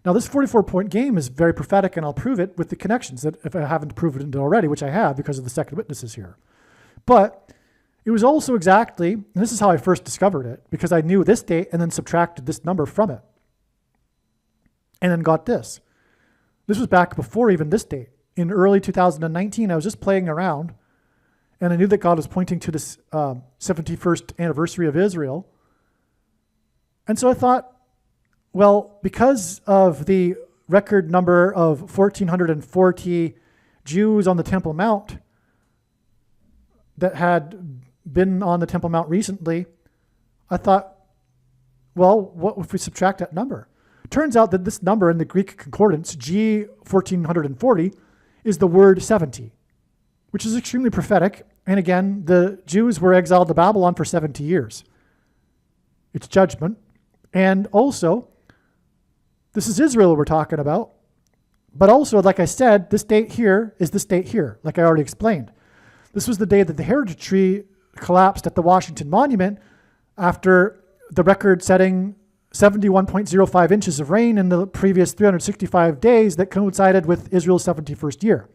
Now, this 44-point game is very prophetic, and I'll prove it with the connections that if I haven't proven it already, which I have because of the second witnesses here. But It was also exactly, and this is how I first discovered it, because I knew this date and then subtracted this number from it. And then got this. This was back before even this date. In early 2019, I was just playing around, and I knew that God was pointing to this 71st anniversary of Israel. And so I thought, well, because of the record number of 1,440 Jews on the Temple Mount that had been on the Temple Mount recently, I thought, well, what if we subtract that number? Turns out that this number in the Greek concordance, G 1440, is the word 70, which is extremely prophetic. And again, the Jews were exiled to Babylon for 70 years. It's judgment. And also, this is Israel we're talking about. But also, like I said, this date here is this date here, like I already explained. This was the day that the heritage tree collapsed at the Washington Monument after the record-setting 71.05 inches of rain in the previous 365 days that coincided with Israel's 71st year.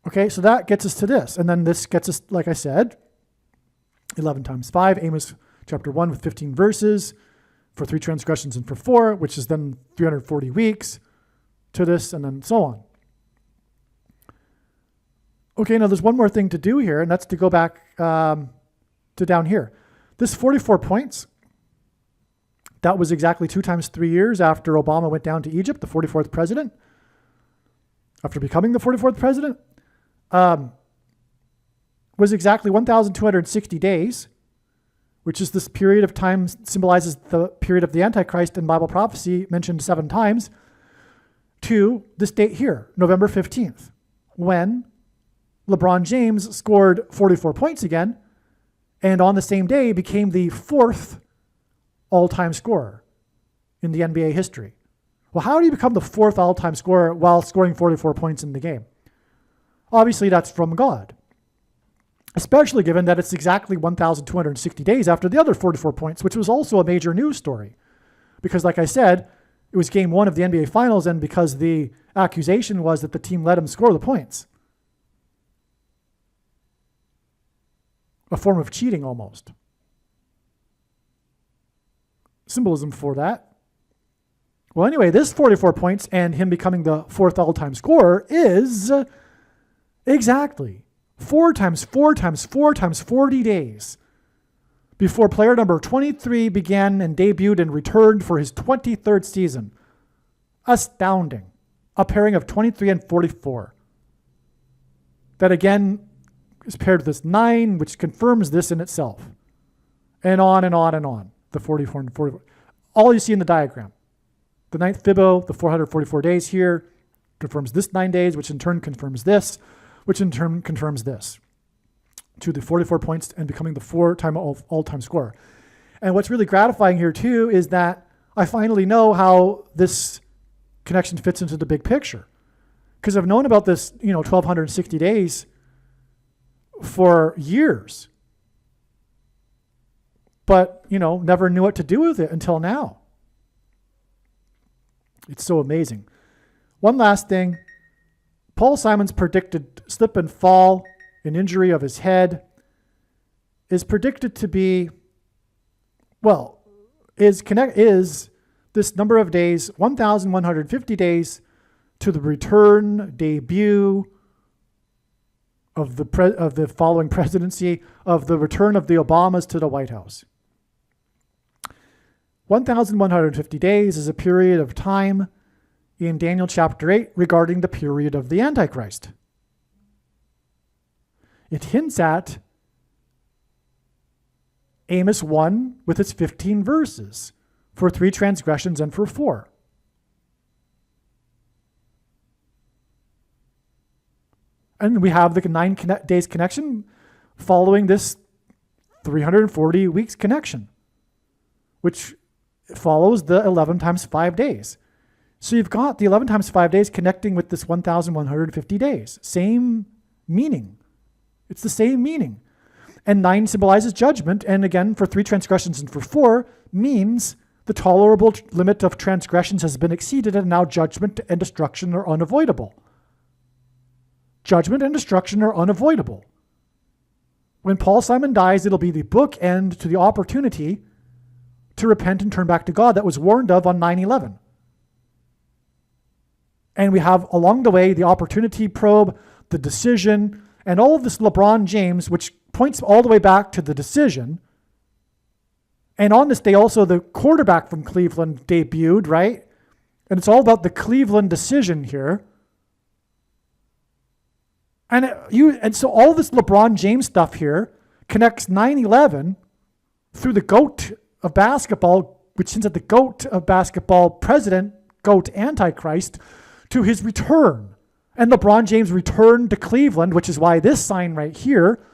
Okay, so that gets us to this. And then this gets us, like I said, 11 times 5, Amos chapter 1 with 15 verses for 3 transgressions and for 4, which is then 340 weeks to this, and then so on. Okay, now there's one more thing to do here, and that's to go back to down here. This 44 points, that was exactly 2 times 3 years after Obama went down to Egypt, the 44th president, after becoming the 44th president, was exactly 1,260 days, which is this period of time, symbolizes the period of the Antichrist in Bible prophecy mentioned 7 times, to this date here, November 15th, when LeBron James scored 44 points again, and on the same day became the 4th all-time scorer in the NBA history. Well, how do you become the 4th all-time scorer while scoring 44 points in the game? Obviously, that's from God, especially given that it's exactly 1,260 days after the other 44 points, which was also a major news story. Because like I said, it was game 1 of the NBA Finals, and because the accusation was that the team let him score the points. A form of cheating almost. Symbolism for that. Well, anyway, this 44 points and him becoming the 4th all-time scorer is exactly 4 times 4 times 4 times 40 days before player number 23 began and debuted and returned for his 23rd season. Astounding. A pairing of 23 and 44. That again is paired with this 9, which confirms this in itself. And on and on and on. The 44 and 44. All you see in the diagram. The 9th Fibbo, the 444 days here, confirms this 9 days, which in turn confirms this, which in turn confirms this. To the 44 points and becoming the 4-time all-time scorer. And what's really gratifying here too is that I finally know how this connection fits into the big picture. Because I've known about this, 1,260 days for years. But, never knew what to do with it until now. It's so amazing. One last thing. Paul Simon's predicted slip and fall, an injury of his head, is predicted to be, is this number of days, 1,150 days to the return, debut of the following presidency, of the return of the Obamas to the White House. 1,150 days is a period of time in Daniel chapter 8 regarding the period of the Antichrist. It hints at Amos 1 with its 15 verses for 3 transgressions and for 4. And we have the 9 days connection following this 340 weeks connection, which follows the 11 times 5 days. So you've got the 11 times 5 days connecting with this 1,150 days. Same meaning. It's the same meaning. And 9 symbolizes judgment. And again, for 3 transgressions and for 4 means the tolerable limit of transgressions has been exceeded and now judgment and destruction are unavoidable. judgment and destruction are unavoidable. When Paul Simon dies, it'll be the bookend to the opportunity to repent and turn back to God that was warned of on 9/11. And we have along the way the opportunity probe, the decision, and all of this LeBron James, which points all the way back to the decision. And on this day also the quarterback from Cleveland debuted, right? And it's all about the Cleveland decision here. And so all this LeBron James stuff here connects 9/11 through the GOAT of basketball, which hints at the GOAT of basketball president, GOAT Antichrist, to his return. And LeBron James returned to Cleveland, which is why this sign right here,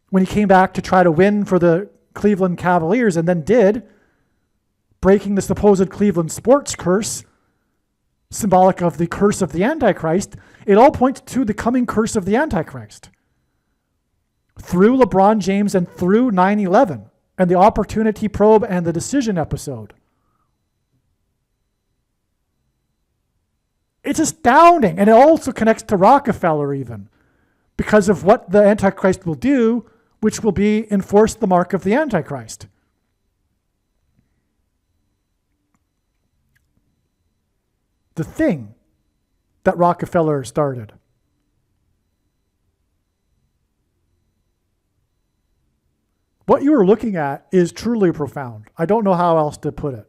when he came back to try to win for the Cleveland Cavaliers and then did, breaking the supposed Cleveland sports curse, symbolic of the curse of the Antichrist, it all points to the coming curse of the Antichrist. Through LeBron James and through 9/11 and the opportunity probe and the decision episode. It's astounding. And it also connects to Rockefeller even, because of what the Antichrist will do, which will be enforce the mark of the Antichrist. The thing that Rockefeller started. What you are looking at is truly profound. I don't know how else to put it.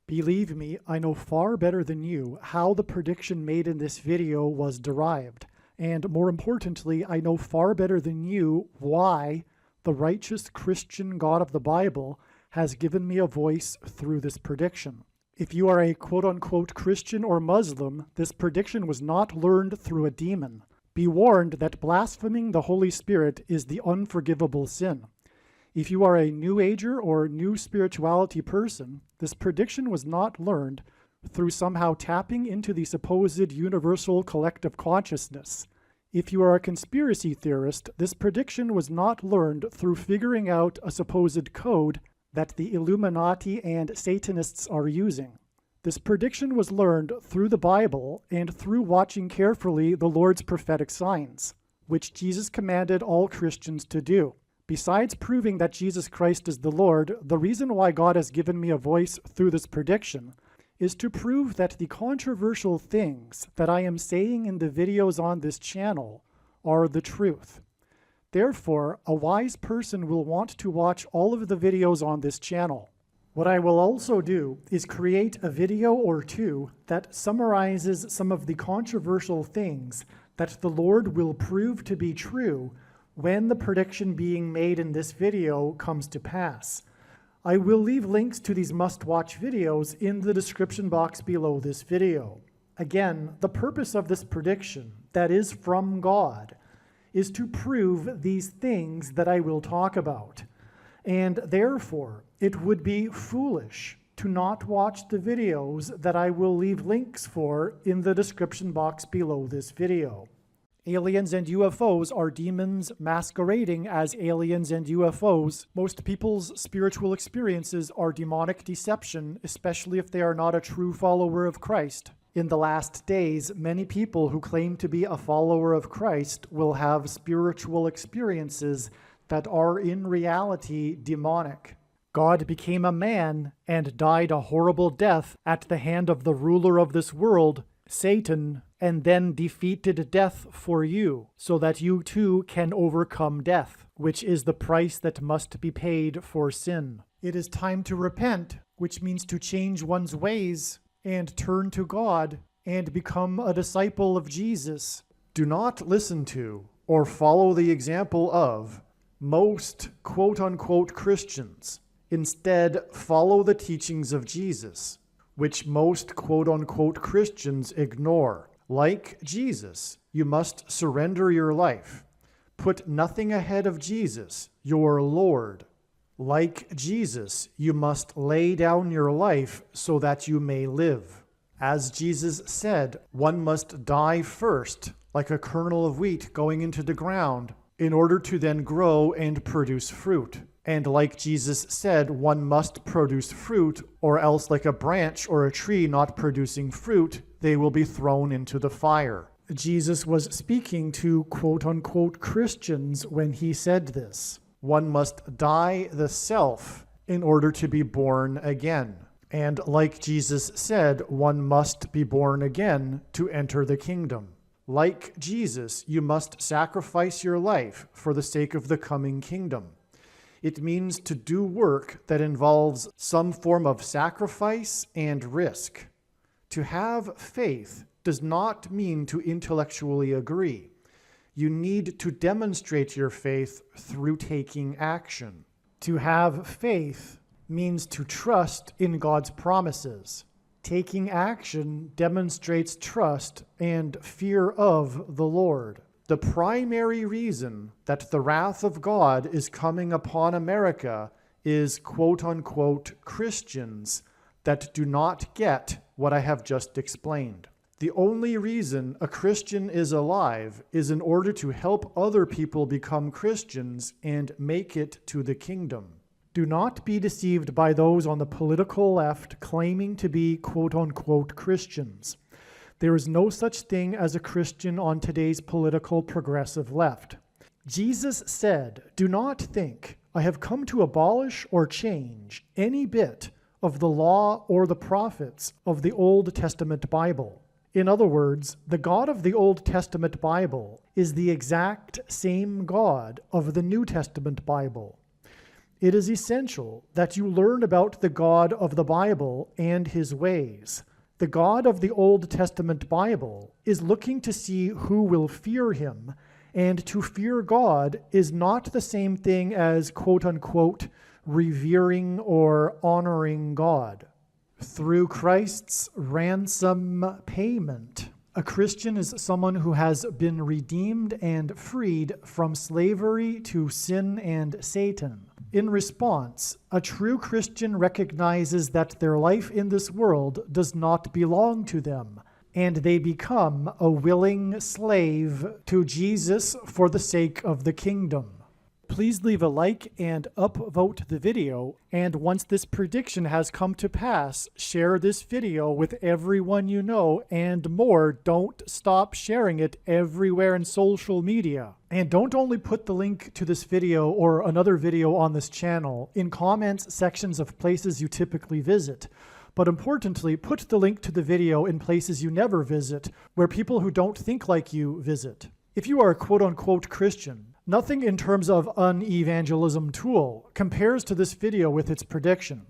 Believe me, I know far better than you how the prediction made in this video was derived. And more importantly, I know far better than you why the righteous Christian God of the Bible has given me a voice through this prediction. If you are a quote-unquote Christian or Muslim, this prediction was not learned through a demon. Be warned that blaspheming the Holy Spirit is the unforgivable sin. If you are a New Ager or New Spirituality person, this prediction was not learned through somehow tapping into the supposed universal collective consciousness. If you are a conspiracy theorist, this prediction was not learned through figuring out a supposed code that the Illuminati and Satanists are using. This prediction was learned through the Bible and through watching carefully the Lord's prophetic signs, which Jesus commanded all Christians to do. Besides proving that Jesus Christ is the Lord, the reason why God has given me a voice through this prediction is to prove that the controversial things that I am saying in the videos on this channel are the truth. Therefore, a wise person will want to watch all of the videos on this channel. What I will also do is create a video or two that summarizes some of the controversial things that the Lord will prove to be true when the prediction being made in this video comes to pass. I will leave links to these must-watch videos in the description box below this video. Again, the purpose of this prediction, that is from God, is to prove these things that I will talk about. And therefore, it would be foolish to not watch the videos that I will leave links for in the description box below this video. Aliens and UFOs are demons masquerading as aliens and UFOs. Most people's spiritual experiences are demonic deception, especially if they are not a true follower of Christ. In the last days, many people who claim to be a follower of Christ will have spiritual experiences that are in reality demonic. God became a man and died a horrible death at the hand of the ruler of this world, Satan, and then defeated death for you, so that you too can overcome death, which is the price that must be paid for sin. It is time to repent, which means to change one's ways and turn to God and become a disciple of Jesus. Do not listen to or follow the example of most quote-unquote Christians. Instead, follow the teachings of Jesus, which most quote-unquote Christians ignore. Like Jesus, you must surrender your life. Put nothing ahead of Jesus, your Lord. Like Jesus, you must lay down your life so that you may live. As Jesus said, one must die first, like a kernel of wheat going into the ground, in order to then grow and produce fruit. And like Jesus said, one must produce fruit, or else like a branch or a tree not producing fruit, they will be thrown into the fire. Jesus was speaking to quote-unquote Christians when he said this. One must die the self in order to be born again. And like Jesus said, one must be born again to enter the kingdom. Like Jesus, you must sacrifice your life for the sake of the coming kingdom. It means to do work that involves some form of sacrifice and risk. To have faith does not mean to intellectually agree. You need to demonstrate your faith through taking action. To have faith means to trust in God's promises. Taking action demonstrates trust and fear of the Lord. The primary reason that the wrath of God is coming upon America is quote-unquote Christians that do not get what I have just explained. The only reason a Christian is alive is in order to help other people become Christians and make it to the kingdom. Do not be deceived by those on the political left claiming to be quote-unquote Christians. There is no such thing as a Christian on today's political progressive left. Jesus said, "Do not think I have come to abolish or change any bit of the law or the prophets of the Old Testament Bible." In other words, the God of the Old Testament Bible is the exact same God of the New Testament Bible. It is essential that you learn about the God of the Bible and his ways. The God of the Old Testament Bible is looking to see who will fear him, and to fear God is not the same thing as quote-unquote revering or honoring God. Through Christ's ransom payment, a Christian is someone who has been redeemed and freed from slavery to sin and Satan. In response, a true Christian recognizes that their life in this world does not belong to them, and they become a willing slave to Jesus for the sake of the kingdom. Please leave a like and upvote the video, and once this prediction has come to pass, share this video with everyone you know, and more, don't stop sharing it everywhere in social media. And don't only put the link to this video or another video on this channel in comments sections of places you typically visit, but importantly, put the link to the video in places you never visit, where people who don't think like you visit. If you are a quote-unquote Christian, nothing in terms of an evangelism tool compares to this video with its prediction.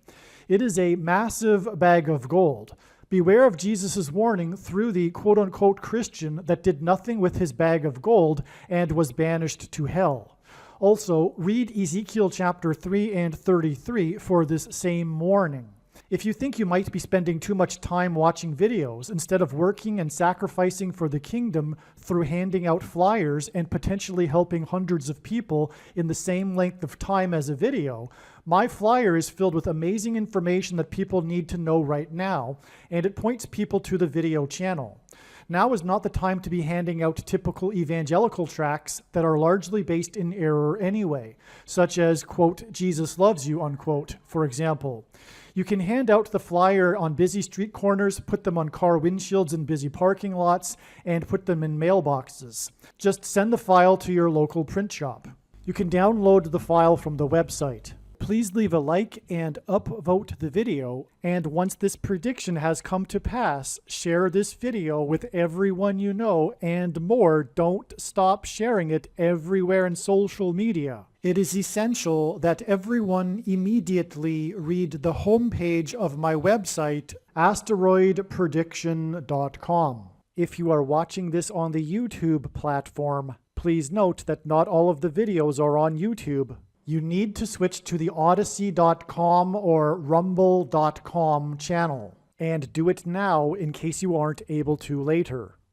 It is a massive bag of gold. Beware of Jesus' warning through the quote-unquote Christian that did nothing with his bag of gold and was banished to hell. Also, read Ezekiel chapter 3 and 33 for this same warning. If you think you might be spending too much time watching videos instead of working and sacrificing for the kingdom through handing out flyers and potentially helping hundreds of people in the same length of time as a video, my flyer is filled with amazing information that people need to know right now, and it points people to the video channel. Now is not the time to be handing out typical evangelical tracts that are largely based in error anyway, such as, quote, "Jesus loves you," unquote, for example. You can hand out the flyer on busy street corners, put them on car windshields in busy parking lots, and put them in mailboxes. Just send the file to your local print shop. You can download the file from the website. Please leave a like and upvote the video, and once this prediction has come to pass, share this video with everyone you know, and more, don't stop sharing it everywhere in social media. It is essential that everyone immediately read the homepage of my website, asteroidprediction.com. If you are watching this on the YouTube platform, please note that not all of the videos are on YouTube. You need to switch to the Odyssey.com or Rumble.com channel, and do it now in case you aren't able to later.